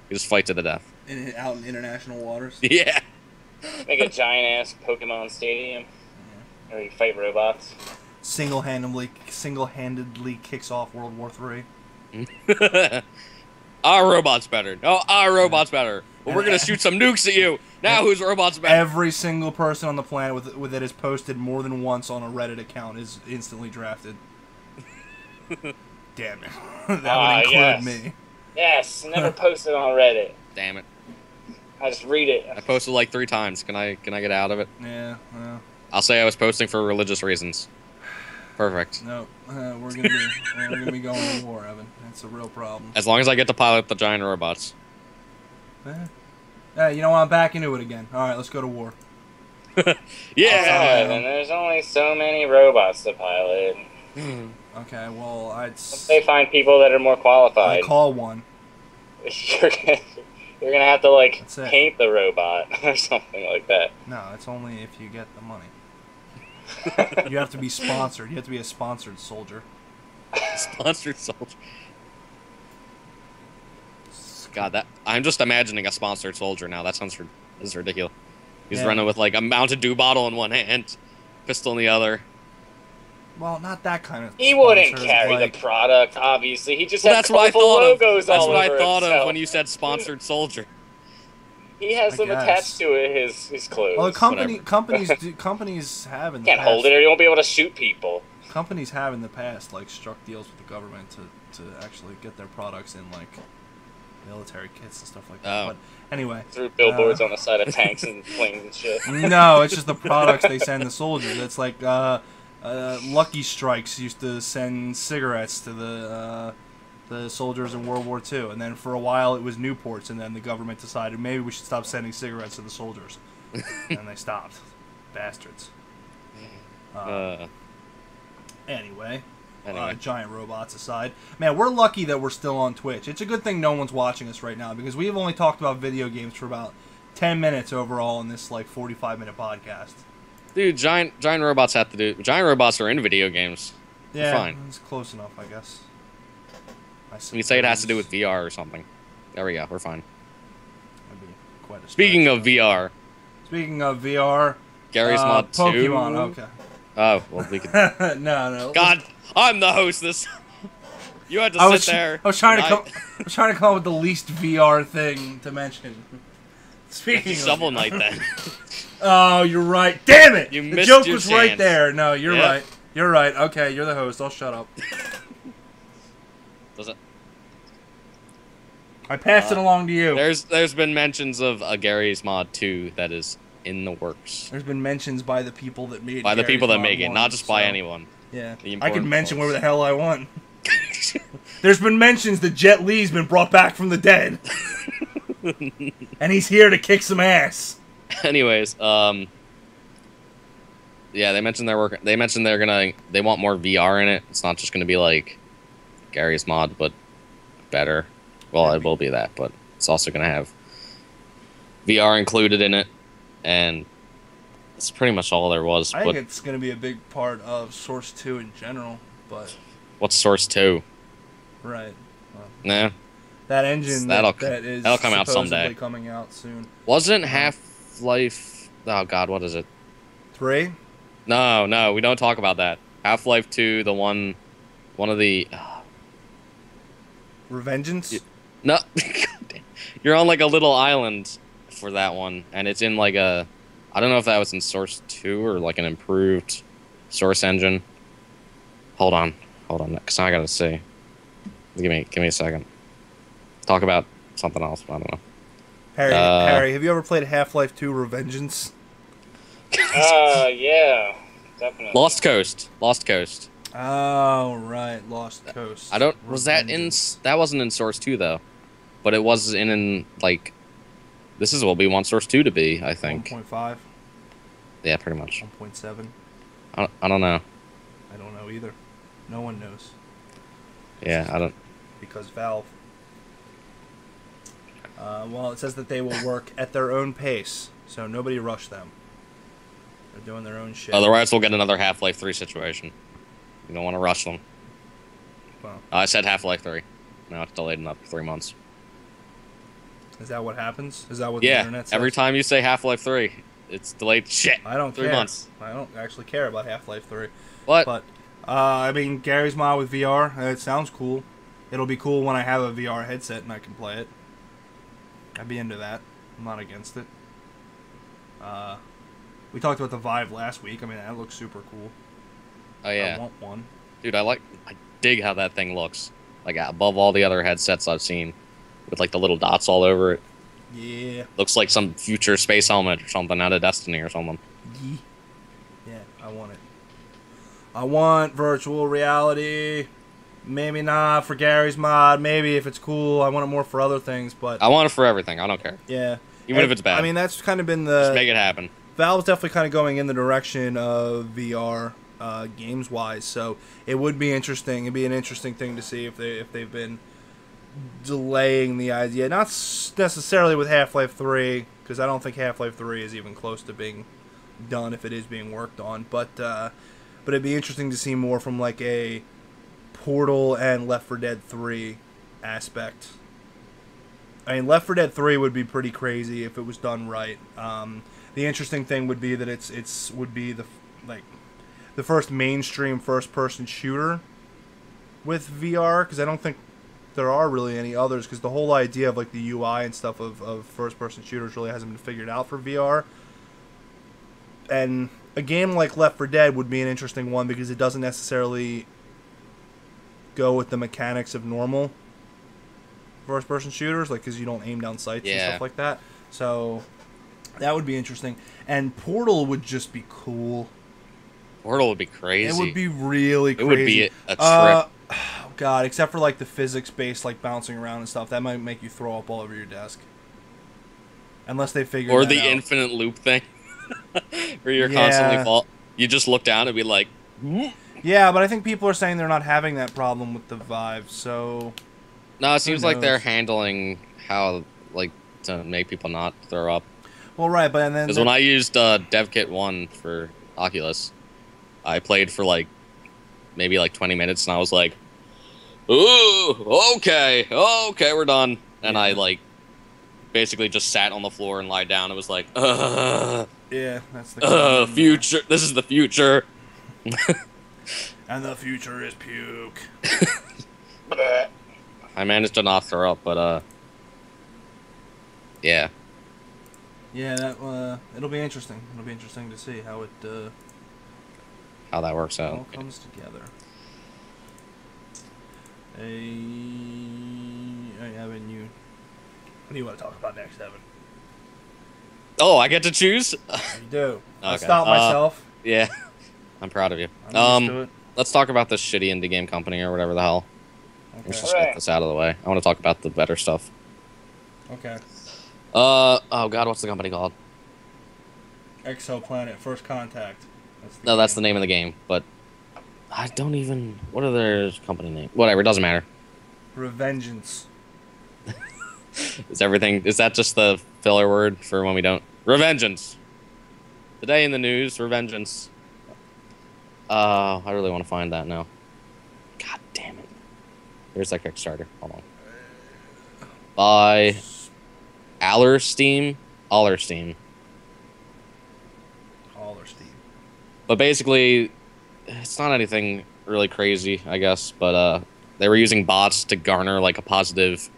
You just fight to the death. Out in international waters. Yeah. Make a giant ass Pokemon stadium where you fight robots. Single-handedly kicks off World War III. Our robot's better. No, our robot's better. Well, we're gonna shoot some nukes at you. Now whose robot's better? Every single person on the planet with it is posted more than once on a Reddit account is instantly drafted. Damn it. That would include me. Yes, never posted on Reddit. Damn it. I just read it. I posted like 3 times. Can I get out of it? Yeah. I'll say I was posting for religious reasons. Perfect. No, we're gonna be going to war, Evan. That's a real problem. As long as I get to pilot the giant robots. You know what? I'm back into it again. All right, let's go to war. Yeah. And there's only so many robots to pilot. Okay, well, Once they find people that are more qualified. I call one. You're gonna have to like That's it. paint the robot or something like that. No, it's only if you get the money. You have to be sponsored. You have to be a sponsored soldier. Sponsored soldier. God, I'm just imagining a sponsored soldier now. That sounds is ridiculous. He's running with like a Mountain Dew bottle in one hand, pistol in the other. Well, not that kind of. He wouldn't carry the product, obviously. He just has that's what I colorful thought logos of. That's all what I over thought himself. of when you said sponsored soldier. He has them attached to his clothes. Well, companies have in the Can't past. hold it, or you won't be able to shoot people. Companies have in the past like struck deals with the government to actually get their products in like military kits and stuff like that. But anyway, through billboards on the side of tanks and planes and shit. No, it's just the products they send the soldiers. It's like Lucky Strikes used to send cigarettes to the soldiers in World War II, and then for a while it was Newports, and then the government decided maybe we should stop sending cigarettes to the soldiers, and they stopped. Bastards. Anyway, giant robots aside, man, we're lucky that we're still on Twitch. It's a good thing no one's watching us right now because we've only talked about video games for about 10 minutes overall in this like 45-minute podcast. Dude, giant robots have to do. Giant robots are in video games. Yeah, fine. It's close enough, I guess. You say it has to do with VR or something. There we go. We're fine. That'd be quite a Speaking of VR. Speaking of VR. Gary's Mod 2. Pokemon. Okay. Oh well, we could. No. God, I'm the host. You had to sit there. I was trying to come up with the least VR thing to mention. Speaking of Shovel Knight, then. Oh, you're right. Damn it! You the missed joke your was chance. right there. No, you're right. You're right. Okay, you're the host. I'll shut up. Does it? I passed it along to you. There's been mentions of a Gary's Mod 2 that is in the works. There's been mentions by the people that made it. By the people that make it, 1, not just by anyone. Yeah. The I can mention folks. wherever the hell I want. There's been mentions that Jet Li's been brought back from the dead. And he's here to kick some ass. Anyways, yeah, they mentioned they're working. They mentioned they want more VR in it. It's not just gonna be like Gary's Mod, but better. Well, it will be that, but it's also gonna have VR included in it, and that's pretty much all there was. I think it's gonna be a big part of Source 2 in general, but what's Source 2? Right. Well, Nah. that engine that'll come out someday. Coming out soon. Wasn't Half-Life? Oh God, what is it? 3? No, we don't talk about that. Half-Life 2, the one of the. Revengeance? No, you're on like a little island for that one, and it's in like a. I don't know if that was in Source 2 or like an improved Source engine. Hold on, because I gotta see. Give me a second. Talk about something else. I don't know. Harry, have you ever played Half-Life 2 Revengeance? Yeah, definitely. Lost Coast. Lost Coast. Oh, right. Lost Coast. I don't. Was that in? Revengeance. That wasn't in Source 2 though, but it was in like. This is what we want Source 2 to be, I think. 1.5? Yeah, pretty much. 1.7? I don't know. I don't know either. No one knows. Yeah, I don't. Because Valve. Well, it says that they will work at their own pace, so nobody rush them. They're doing their own shit. Otherwise, we'll get another Half-Life 3 situation. You don't want to rush them. Well, I said Half-Life 3. Now it's delayed another 3 months. is that what happens? Is that what the Yeah, internet says? every time you say Half-Life 3, it's delayed. Shit. I don't 3 care. months. I don't actually care about Half-Life 3. What? But, I mean, Gary's Mod with VR, it sounds cool. It'll be cool when I have a VR headset and I can play it. I'd be into that. I'm not against it. We talked about the Vive last week. I mean, that looks super cool. Oh yeah, I want one. dude, I dig how that thing looks. Like above all the other headsets I've seen, with like the little dots all over it. Yeah. Looks like some future space helmet or something out of Destiny or something. Yeah, I want it. I want virtual reality. Maybe not for Gary's Mod. Maybe if it's cool. I want it more for other things, but I want it for everything. I don't care, yeah. even if it's bad. I mean, that's kind of been Just the make it happen. Valve's definitely kind of going in the direction of VR games wise. So it would be interesting. It'd be an interesting thing to see if they've been delaying the idea. Not necessarily with Half-Life 3, because I don't think Half-Life 3 is even close to being done if it is being worked on. But it'd be interesting to see more from like a Portal and Left 4 Dead 3 aspect. I mean, Left 4 Dead 3 would be pretty crazy if it was done right. The interesting thing would be that it's would be the first mainstream first-person shooter with VR, because I don't think there are really any others, because the whole idea of like the UI and stuff of first-person shooters really hasn't been figured out for VR. And a game like Left 4 Dead would be an interesting one because it doesn't necessarily go with the mechanics of normal first-person shooters, like because you don't aim down sights and stuff like that. So that would be interesting. And Portal would just be cool. Portal would be crazy. It would be really crazy. It would be a trip. Oh God, except for like the physics-based like bouncing around and stuff, that might make you throw up all over your desk. Unless they figure Or that the out. infinite loop thing, where you're constantly fall. You just look down and be like. Yeah, but I think people are saying they're not having that problem with the Vive, so. No, it seems like they're knows? handling how like to make people not throw up. Well, right, but and then Because when I used DevKit 1 for Oculus, I played for like maybe like 20 minutes, and I was like, "Ooh, okay, we're done." And I like basically just sat on the floor and lied down. It was like, yeah, that's the future. This is the future. And the future is puke. I managed to not throw up, but yeah. Yeah, that it'll be interesting. It'll be interesting to see how it How that works out. all comes together. What do you want to talk about next, Evan? Oh, I get to choose? You do. I Okay. stopped myself. Yeah. I'm proud of you. I'm used to it. Let's talk about this shitty indie game company or whatever the hell. Let's Okay. just get this out of the way. I want to talk about the better stuff. Okay. Oh god, what's the company called? Exoplanet, First Contact. No, that's the name of the game, but I don't even... What are their company name? Whatever, it doesn't matter. Revengeance. Is that just the filler word for when we don't... Revengeance! Today in the news, Revengeance. I really want to find that now. God damn it. Here's that Kickstarter. Hold on. By Allersteam. Allersteam. But basically, it's not anything really crazy, I guess. But they were using bots to garner like a positive,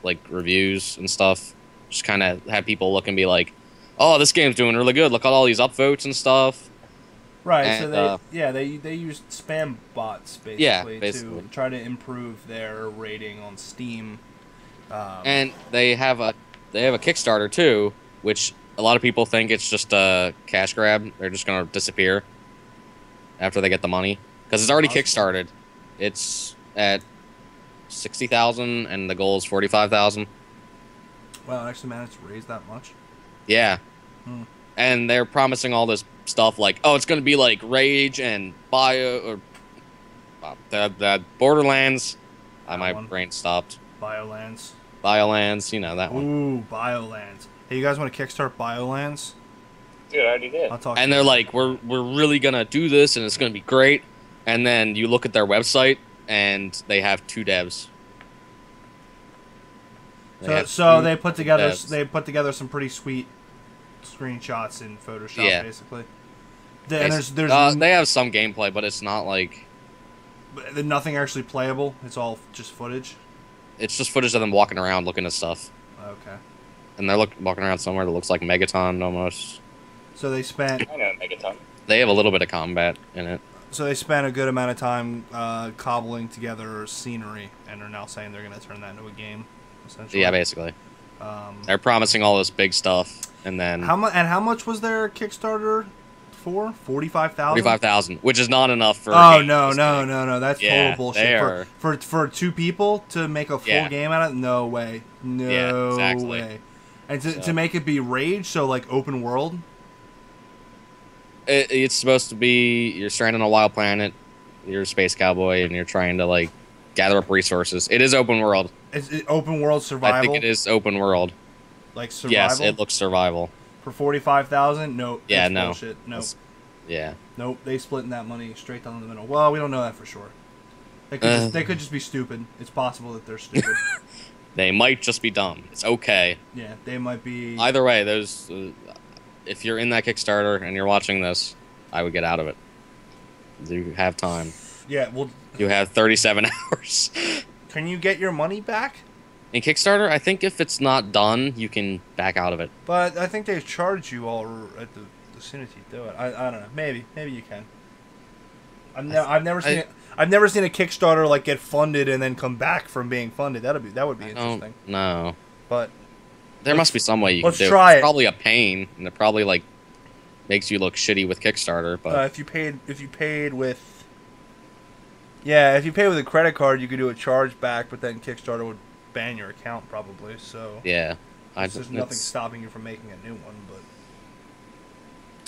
like reviews and stuff. Just kind of have people look and be like, "Oh, this game's doing really good. Look at all these upvotes and stuff." Right, And, so they used spam bots basically, basically. to try to improve their rating on Steam. And they have they have a Kickstarter too, which a lot of people think it's just a cash grab. They're just gonna disappear after they get the money because it's already kickstarted. It's at 60,000, and the goal is 45,000. Wow, I actually managed to raise that much. Yeah, and they're promising all this stuff like, oh, it's gonna be like Rage and Bio or the Borderlands. My brain stopped. Biolands, you know that one. Ooh, Biolands. Hey, you guys want to kickstart Biolands? Dude, I already did. I'll talk. And they're like, we're really gonna do this, and it's gonna be great. And then you look at their website, and they have 2 devs. So they put together some pretty sweet screenshots in Photoshop, basically. And they have some gameplay, but it's not like nothing actually playable. It's all just footage. It's just footage of them walking around looking at stuff. Okay. And they're walking around somewhere that looks like Megaton almost. So they spent. I know Megaton. They have a little bit of combat in it. So they spent a good amount of time cobbling together scenery, and are now saying they're going to turn that into a game, essentially. Yeah, basically. They're promising all this big stuff, and then how much was their Kickstarter for? 45,000. 45,000, which is not enough for. Oh no! That's total bullshit. For 2 people to make a full game out of it? No way. No way. And to make it be Rage, so like open world. It's supposed to be you're stranded on a wild planet, you're a space cowboy, and you're trying to like gather up resources. It is open world. Is it open world survival? I think it is open world. Like survival. Yes, it looks survival. For 45,000? Nope. Yeah, no. Bullshit. Nope. Yeah. Nope. They splitting that money straight down the middle. Well, we don't know that for sure. They could just be stupid. It's possible that they're stupid. They might just be dumb. It's okay. Yeah, they might be. Either way, those. If you're in that Kickstarter and you're watching this, I would get out of it. You have time. Yeah, well. You have 37 hours. Can you get your money back? In Kickstarter, I think if it's not done, you can back out of it. But I think they charge you all at the as soon as you do it. I don't know. Maybe you can. I've never seen it. I've never seen a Kickstarter like get funded and then come back from being funded. That would be interesting. No. But there must be some way you can do it. Let's try it. It's probably a pain, and it probably like makes you look shitty with Kickstarter. But if you paid with a credit card, you could do a charge back, but then Kickstarter would ban your account probably. So yeah, there's nothing stopping you from making a new one. But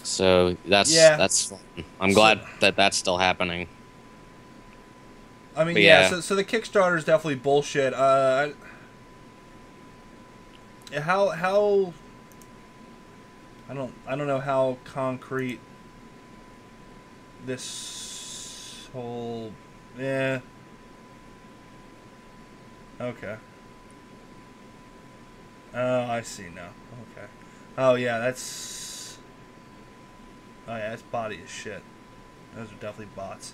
so that's I'm glad that that's still happening. I mean, so the Kickstarter is definitely bullshit. How I don't know how concrete this whole okay. Oh, I see now. Okay. Oh yeah, that's body as shit. Those are definitely bots.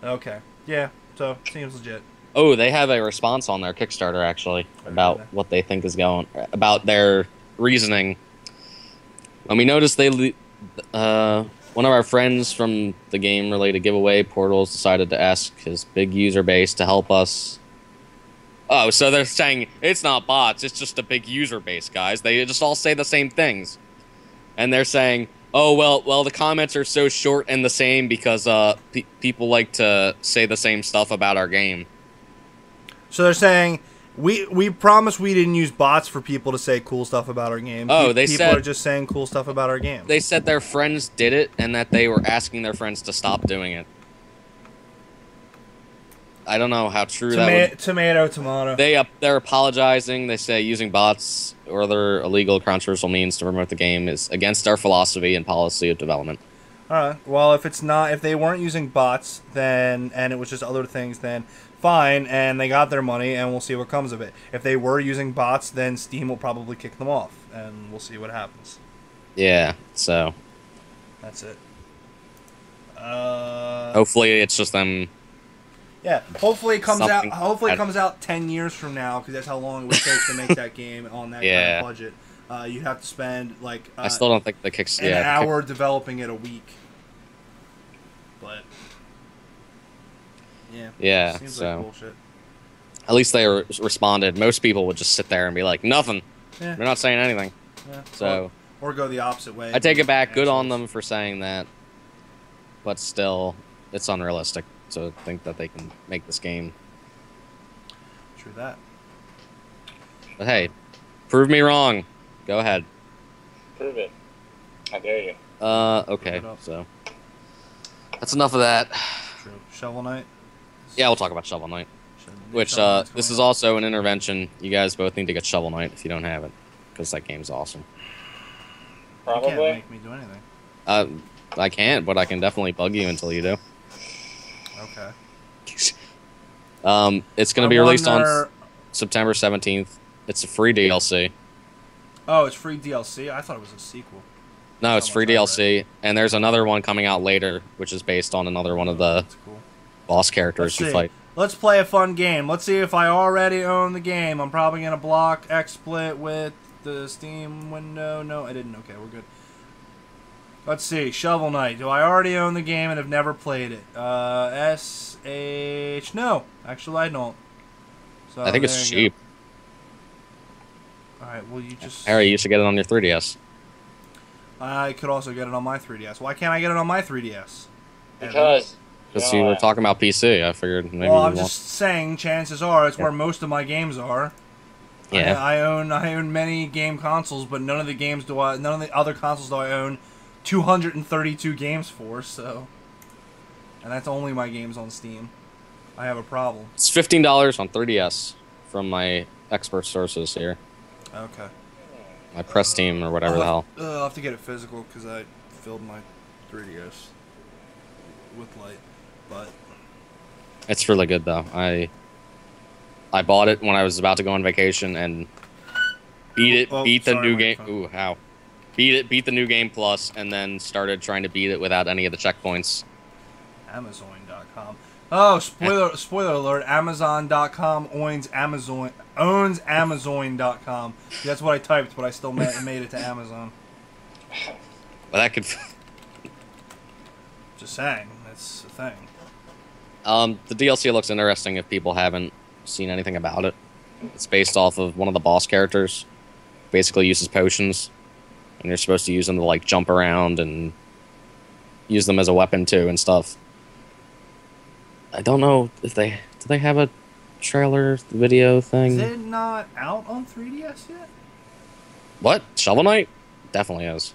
Okay. Yeah. So seems legit. Oh, they have a response on their Kickstarter actually about what they think is going about their reasoning. And we noticed one of our friends from the game related giveaway Portals decided to ask his big user base to help us. Oh, so they're saying it's not bots, it's just a big user base, guys. They just all say the same things. And they're saying, oh, well, the comments are so short and the same because people like to say the same stuff about our game. So they're saying, we promise we didn't use bots for people to say cool stuff about our game. Oh, people are just saying cool stuff about our game. They said their friends did it and that they were asking their friends to stop doing it. I don't know how true that would... Tomato. They're apologizing. They say using bots or other illegal controversial means to promote the game is against our philosophy and policy of development. Alright. Well, if they weren't using bots, then and it was just other things, then fine, and they got their money, and we'll see what comes of it. If they were using bots, then Steam will probably kick them off, and we'll see what happens. Yeah. So. That's it. Hopefully, it's just them. Yeah, hopefully it comes out. Hopefully it comes out 10 years from now, because that's how long it would take to make that game on that kind of budget. You'd have to spend like I still don't think the an hour developing it a week. But yeah, seems so like bullshit. At least they responded. Most people would just sit there and be like, nothing. Yeah. They're not saying anything. Yeah. So Or go the opposite way. I take it back. Good on Assholes. them for saying that, but still, it's unrealistic to think that they can make this game. True that. But hey, prove me wrong. Go ahead. Prove it. I dare you. Okay. So that's enough of that. True. Shovel Knight. Yeah, we'll talk about Shovel Knight. Which Shovel Knight's this coming is out. also an intervention. You guys both need to get Shovel Knight if you don't have it, because that game's awesome. You can't Probably. make me do anything. I can't, but I can definitely bug you until you do. Okay. It's gonna I be released on wonder- September 17th. It's a free DLC. Oh, it's free DLC. I thought it was a sequel. No, it's How free much I DLC, and there's another one coming out later, which is based on another one of the That's cool. boss characters you Let's see. fight. Let's play a fun game. Let's see if I already own the game. I'm probably gonna block XSplit with the Steam window. No, I didn't. Okay, we're good. Let's see. Shovel Knight. Do I already own the game and have never played it? SH. No, actually I don't. So I think it's there you cheap. go. All right. Well, you just. Harry, you should get it on your 3DS. I could also get it on my 3DS. Why can't I get it on my 3DS? Because. Because you were God. talking about PC, I figured maybe Well, you I'm want. just saying. Chances are it's where most of my games are. Yeah. I own many game consoles, but none of the other consoles do I own 232 games for, so. And that's only my games on Steam. I have a problem. It's $15 on 3DS from my expert sources here. Okay. My press team or whatever the hell. I'll have to get it physical because I filled my 3DS with light, but. It's really good though. I bought it when I was about to go on vacation and beat the sorry, new my game. phone. Ooh, how? Beat the new game plus, and then started trying to beat it without any of the checkpoints. Amazon.com. Oh, spoiler alert! Amazon.com owns Amazon.com. That's what I typed, but I still made it to Amazon. But that could. Just saying, that's the thing. The DLC looks interesting if people haven't seen anything about it. It's based off of one of the boss characters. Basically uses potions, and you're supposed to use them to like jump around and use them as a weapon too and stuff. I don't know if do they have a trailer video thing? Is it not out on 3DS yet? What? Shovel Knight? Definitely is.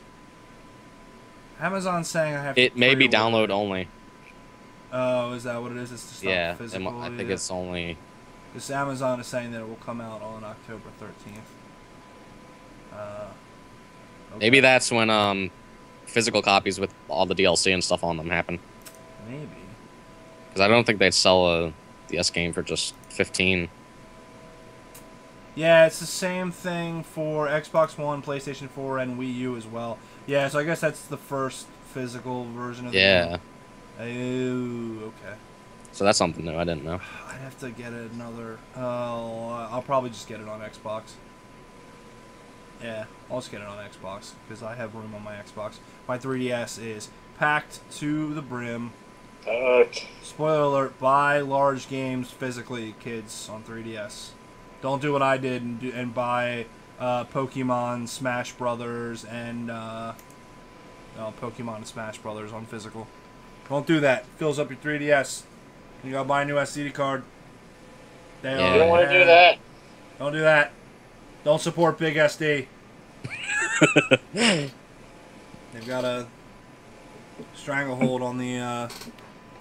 Amazon's saying I have to It may be pre-order download it. only. Oh, is that what it is? It's just Yeah, not physical. I think yet? it's only. This Amazon is saying that it will come out on October 13th. Okay. Maybe that's when physical copies with all the DLC and stuff on them happen. Maybe. Because I don't think they'd sell a DS game for just 15. Yeah, it's the same thing for Xbox One, PlayStation 4, and Wii U as well. Yeah, so I guess that's the first physical version of the Yeah. game. Oh, okay. So that's something new. I didn't know. I'd have to get another. I'll probably just get it on Xbox. Yeah, I'll just get it on Xbox because I have room on my Xbox. My 3DS is packed to the brim. Spoiler alert: buy large games physically, kids, on 3DS. Don't do what I did and buy Pokemon, Smash Brothers, and Pokemon and Smash Brothers on physical. Don't do that. Fills up your 3DS. You gotta buy a new SD card. Yeah. You don't want to do that. Don't do that. Don't support Big SD. They've got a stranglehold on the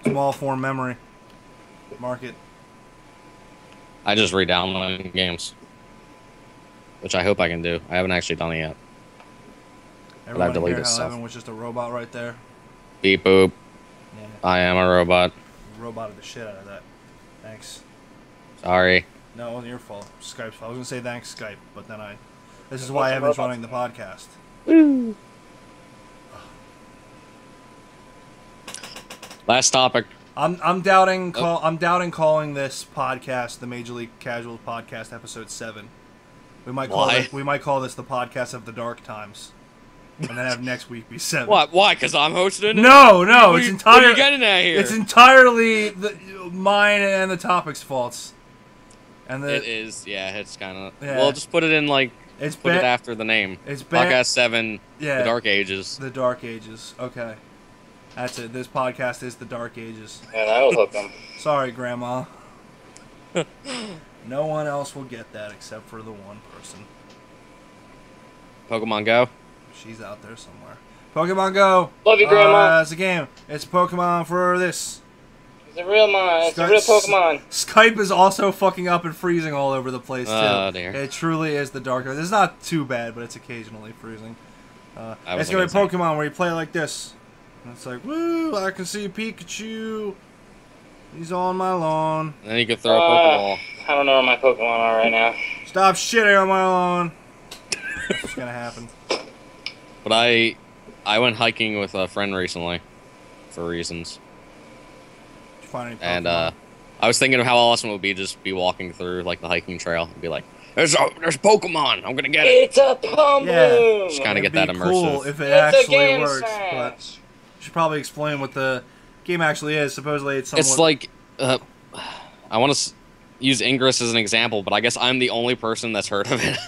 small form memory market. I just re-downloaded games, which I hope I can do. I haven't actually done it yet. Everyone deleted hear how stuff. Evan was just a robot right there? Beep boop. Yeah, I am a robot. roboted the shit out of that. Thanks. Sorry. No, it wasn't your fault. Skype's fault. I was gonna say thanks, Skype, but then This is There's why lots of Evan's robots. running the podcast. Last topic. I'm doubting calling this podcast the Major League Casual Podcast Episode 7. We might call this the podcast of the dark times, and then have next week be 7. What? Why? Because I'm hosting? No, What it's are you entirely getting at here? it's entirely mine and the topic's faults. And It is. Yeah, it's kind of. Yeah. Well, just put it in like It's Put it after the name. It's Podcast 7, Yeah. The Dark Ages. The Dark Ages. Okay. That's it. This podcast is The Dark Ages. And that'll hook them. Sorry, Grandma. No one else will get that except for the one person. Pokemon Go. She's out there somewhere. Pokemon Go. Love you, Grandma. It's a game. It's Pokemon for this. It's a real mon. It's a real Pokemon. Skype is also fucking up and freezing all over the place, too. Oh, dear. It truly is the dark. It's not too bad, but it's occasionally freezing. It's going to be Pokemon where you play like this. And it's like, woo, I can see Pikachu. He's on my lawn. And then you can throw a Pokeball. I don't know where my Pokemon are right now. Stop shitting on my lawn. That's what's going to happen. But I went hiking with a friend recently, for reasons. Did you find any Pokemon? And I was thinking of how awesome it would be just be walking through like the hiking trail and be like, there's Pokemon, I'm gonna get it. It's a Pumboom! Yeah. Just kind of get It'd that be immersive. cool if it It's a actually game works, smash. but you should probably explain what the game actually is. Supposedly it's somewhat... It's like, I want to use Ingress as an example, but I guess I'm the only person that's heard of it.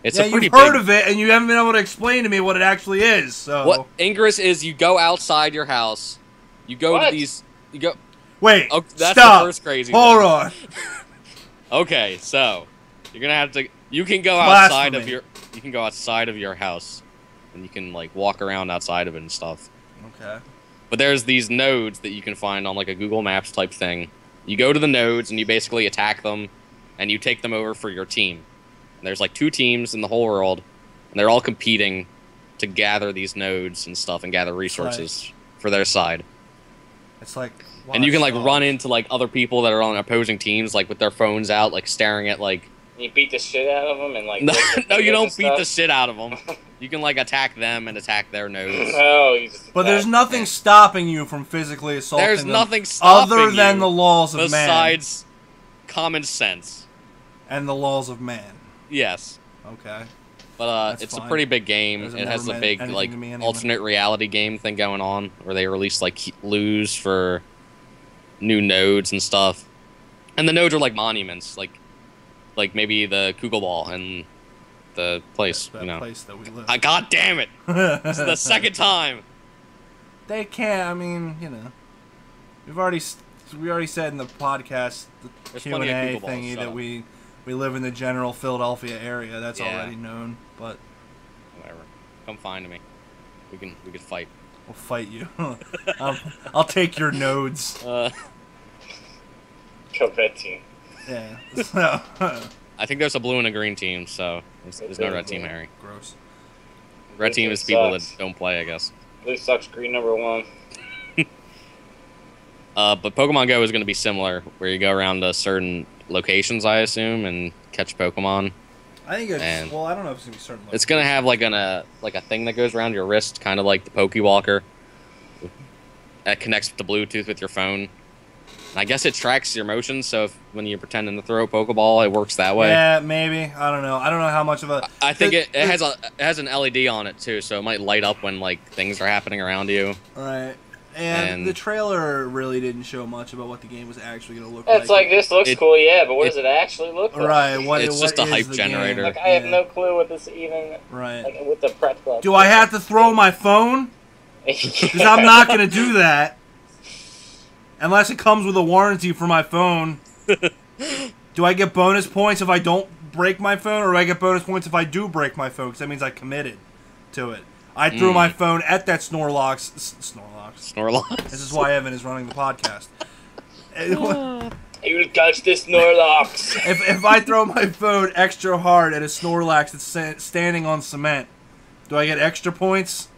It's yeah, a pretty you've heard big... of it, and you haven't been able to explain to me what it actually is. So What Ingress is, you go outside your house, you go What? to these, you go. Wait, Oh, that's stop. the first crazy. Hold thing. on. Okay, so you're gonna have to. You can go outside of Blasphemy. your. You can go outside of your house, and you can like walk around outside of it and stuff. Okay. But there's these nodes that you can find on like a Google Maps type thing. You go to the nodes and you basically attack them, and you take them over for your team. And there's like 2 teams in the whole world, and they're all competing to gather these nodes and stuff and gather resources for their side. It's like... And you can like Watch run into like other people that are on opposing teams, like with their phones out, like staring at like. You beat the shit out of them and like. No, break no, you their don't fingers beat and the stuff? shit out of them. You can like attack them and attack their nodes. Oh, you just. But there's attack. nothing stopping you from physically assaulting There's them nothing stopping other than you the laws of man. besides common sense. And the laws of man. Yes, Okay. but That's it's fine. a pretty big game. Doesn't It has never a meant big anything like to me anyway. alternate reality game thing going on, where they release like lose for new nodes and stuff. And the nodes are like monuments, like maybe the Kugel Ball and the place, That you know. place that we live. God damn it! This is the second time. They can't. I mean, you know, we already said in the podcast, the There's Q and plenty of A Google balls, thingy shut that up. we live in the general Philadelphia area. That's Yeah. already known. But Whatever. Come find me. We can fight. we'll fight you. I'll take your nodes. Go red team. Yeah. So, I think there's a blue and a green team, so there's no red team, Harry. gross. Red team Blue is people that sucks. don't play, I guess. Blue sucks. Green #1. But Pokemon Go is going to be similar, where you go around to certain locations, I assume, and catch Pokemon. I think it's And- well. I don't know if it's gonna be certain. It's going to have like a thing that goes around your wrist, kind of like the Pokewalker. That connects to Bluetooth with your phone. And I guess it tracks your motions, so when you're pretending to throw a Pokeball, it works that way. Yeah, maybe. I don't know. I don't know how much of a. I think it has an LED on it too, so it might light up when like things are happening around you. Right. And And- the trailer really didn't show much about what the game was actually going to look like. It's like this looks It- cool, yeah, but what does it actually look like? Right. What, It's what just a is hype the game? generator. Like I have Yeah. no clue what this even Right. like with the prep club. Do I have to throw my phone? Because I'm not going to do that. Unless it comes with a warranty for my phone. Do I get bonus points if I don't break my phone, or do I get bonus points if I do break my phone? Because that means I committed to it. I threw my phone at that Snorlax. Snorlax. This is why Evan is running the podcast. You touch this Snorlax. If I throw my phone extra hard at a Snorlax that's standing on cement, do I get extra points?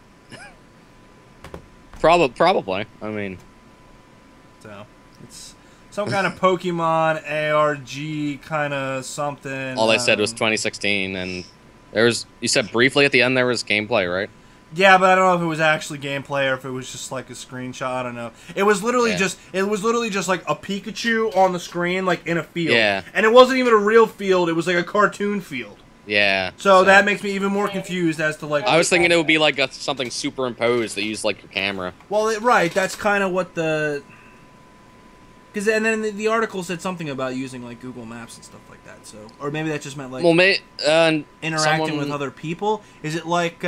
Probably. I mean, So it's some kind of Pokemon ARG kind of something. all I said was 2016, and there was. You said briefly at the end there was gameplay, right? Yeah, but I don't know if it was actually gameplay or if it was just like a screenshot. I don't know. It was literally Yeah. just like a Pikachu on the screen, like in a field. Yeah. And it wasn't even a real field. It was like a cartoon field. Yeah. So that makes me even more confused as to like. I was thinking it would be like something superimposed that used like your camera. Well, right. That's kind of what the. Because and then the article said something about using like Google Maps and stuff like that. So, or maybe that just meant like interacting with other people. Is it like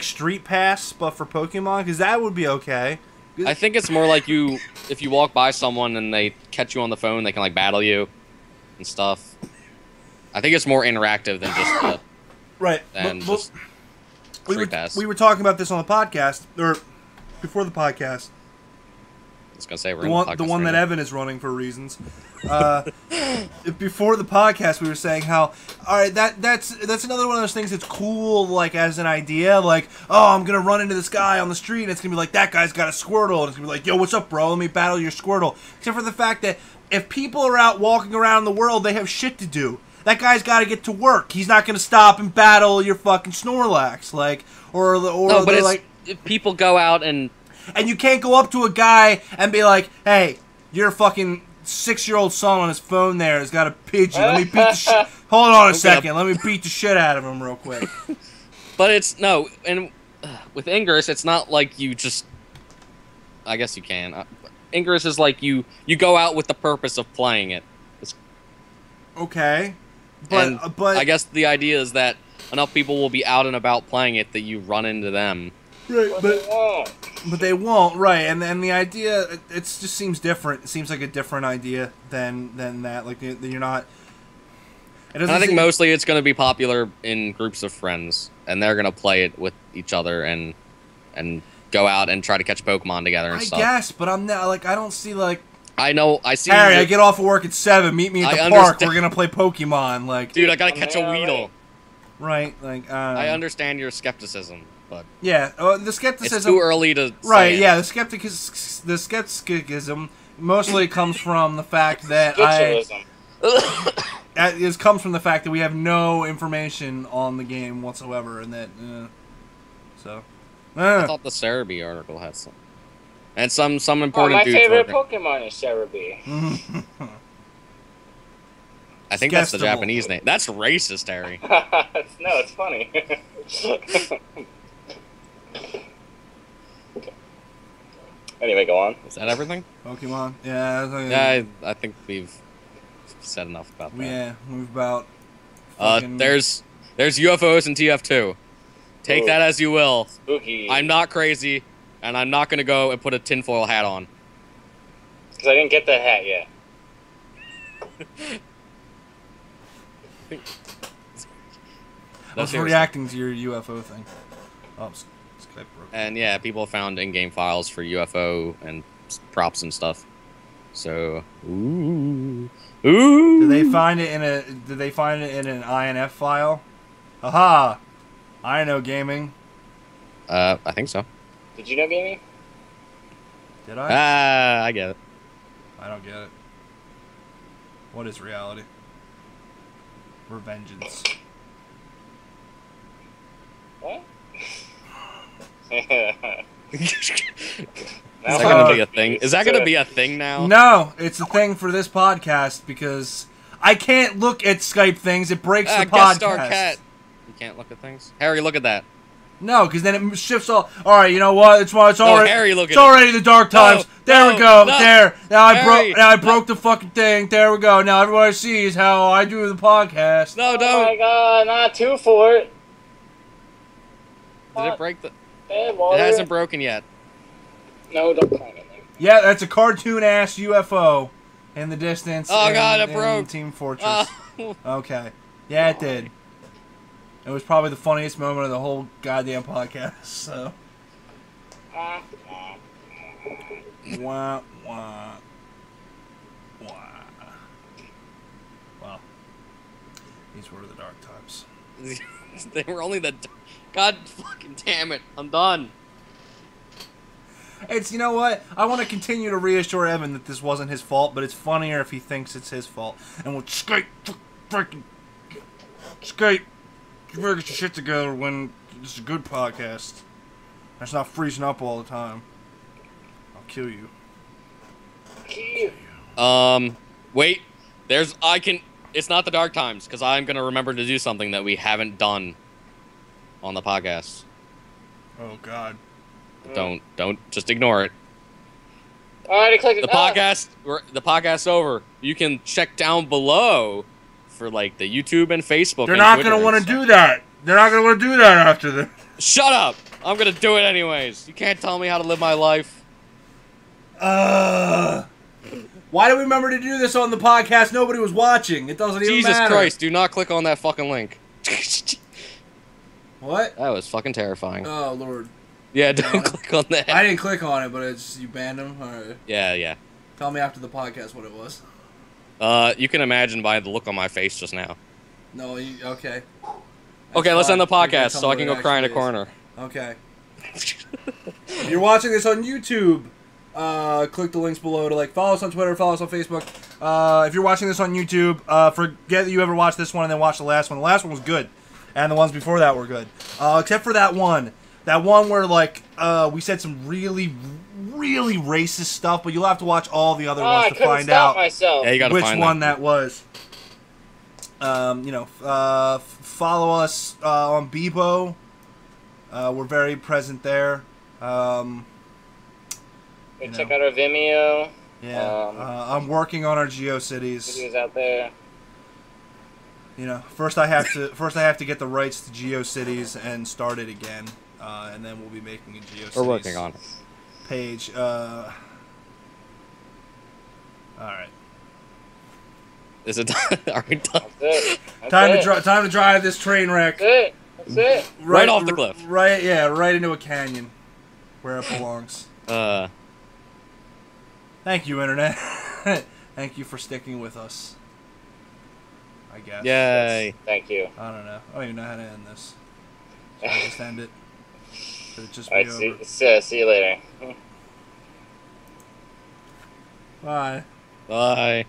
Street Pass but for Pokemon? Because that would be okay. I think it's more like if you walk by someone and they catch you on the phone, they can like battle you and stuff. I think it's more interactive than just right. Just Street Pass. We were talking about this on the podcast or before the podcast. I was gonna say the one that Evan is running for reasons. Before the podcast, we were saying how, all right, that's another one of those things that's cool, like as an idea, like, oh, I'm gonna run into this guy on the street, and it's gonna be like, that guy's got a Squirtle, and it's gonna be like, yo, what's up, bro? Let me battle your Squirtle. Except for the fact that if people are out walking around the world, they have shit to do. That guy's got to get to work. He's not gonna stop and battle your fucking Snorlax, like, or no, but it's like if people go out and you can't go up to a guy and be like, hey, your fucking 6-year-old son on his phone there has got a pigeon. Let me beat the shit. Hold on a second. Let me beat the shit out of him real quick. But it's, no, and with Ingress, it's not like you just, I guess you can. Ingress is like you go out with the purpose of playing it. Okay. But I guess the idea is that enough people will be out and about playing it that you run into them. Right, but they won't, right? And the idea, it just seems different. It seems like a different idea than that. Like you're not. I think mostly it's going to be popular in groups of friends, and they're going to play it with each other and go out and try to catch Pokemon together and stuff. I guess, but I'm not like I don't see like. I know. I see. Harry, I get off of work at 7. Meet me at the park. We're gonna play Pokemon. Like, dude, I gotta catch a Weedle. Right, like. I understand your skepticism. But yeah, the skepticism. It's too early to right. Say yeah, the skepticism mostly comes from the fact that it comes from the fact that we have no information on the game whatsoever, and that I thought the Cerebi article had some, and some important. My favorite Pokemon is Cerebi. I think that's the Japanese name. That's racist, Harry. No, it's funny. Anyway, go on. Is that everything? Pokemon? Yeah. Yeah, I think we've said enough about that. Yeah, we've about. There's UFOs in TF2. Take that as you will. Spooky. I'm not crazy, and I'm not gonna go and put a tinfoil hat on. Because I didn't get that hat yet. I was reacting to your UFO thing. Oh, Skype broke. And yeah, people found in-game files for UFO and props and stuff. So, ooh. Did they find it in an INF file? Aha! I know gaming. I think so. Did you know gaming? Did I? I get it. I don't get it. What is reality? Revengeance. What? Is that gonna be a thing? Is that gonna be a thing now? No, it's a thing for this podcast because I can't look at Skype things. It breaks the podcast. Guest star cat. You can't look at things. Harry, look at that. No, because then it shifts all. All right, you know what? It's already. Harry, look at it's already the dark times. There we go. No, there. Now Harry, I broke the fucking thing. There we go. Now everybody sees how I do the podcast. No, don't. Oh my god, not 2 for it. Did it break the? It hasn't broken yet. No, don't climb it. Yeah, that's a cartoon ass UFO in the distance. Oh god, it broke. Team Fortress. Okay. Yeah, it did. It was probably the funniest moment of the whole goddamn podcast. So. Wah, wah, wah. Well, these were the dark times. They were only the. God fucking damn it! I'm done. It's, you know what? I want to continue to reassure Evan that this wasn't his fault, but it's funnier if he thinks it's his fault. And we'll skate, get your shit together when it's a good podcast. That's not freezing up all the time. I'll kill you. Wait. It's not the dark times, because I'm gonna remember to do something that we haven't done on the podcast. Oh God. Don't just ignore it. I already clicked it. The podcast's over. You can check down below for like the YouTube and Facebook. They're and not Twitter gonna want to and stuff. do that. They're not gonna want to do that after this. Shut up! I'm gonna do it anyways. You can't tell me how to live my life. Why do we remember to do this on the podcast? Nobody was watching. It doesn't even Jesus matter. Christ! Do not click on that fucking link. What? That was fucking terrifying. Oh Lord. Yeah, don't click on that. I didn't click on it, but it's you banned him. All right. Yeah. Tell me after the podcast what it was. You can imagine by the look on my face just now. No, okay. Okay, let's end the fine. You podcast tell so me I can what go it cry in a actually is. corner. Okay. If you're watching this on YouTube, click the links below to follow us on Twitter, follow us on Facebook. If you're watching this on YouTube, forget that you ever watched this one and then watch the last one. The last one was good, and the ones before that were good, except for that one. That one where we said some really, really racist stuff, but you'll have to watch all the other I ones to couldn't find stop out myself. Yeah, you gotta which find one that was. Follow us on Bebo. We're very present there. Check out our Vimeo. Yeah, I'm working on our GeoCities. Videos out there. First I have to get the rights to GeoCities and start it again, and then we'll be making a GeoCities. We're working on it. Page. All right. Is it done? Are we done? That's it. That's Time it. to drive this train wreck. That's it. That's it. Right off the cliff. Right into a canyon, where it belongs. Thank you, Internet. Thank you for sticking with us. I guess. Yay. Thank you. I don't know. I don't even know how to end this. Should I just end it? Should it just be Alright, over? see you later. Bye. Bye.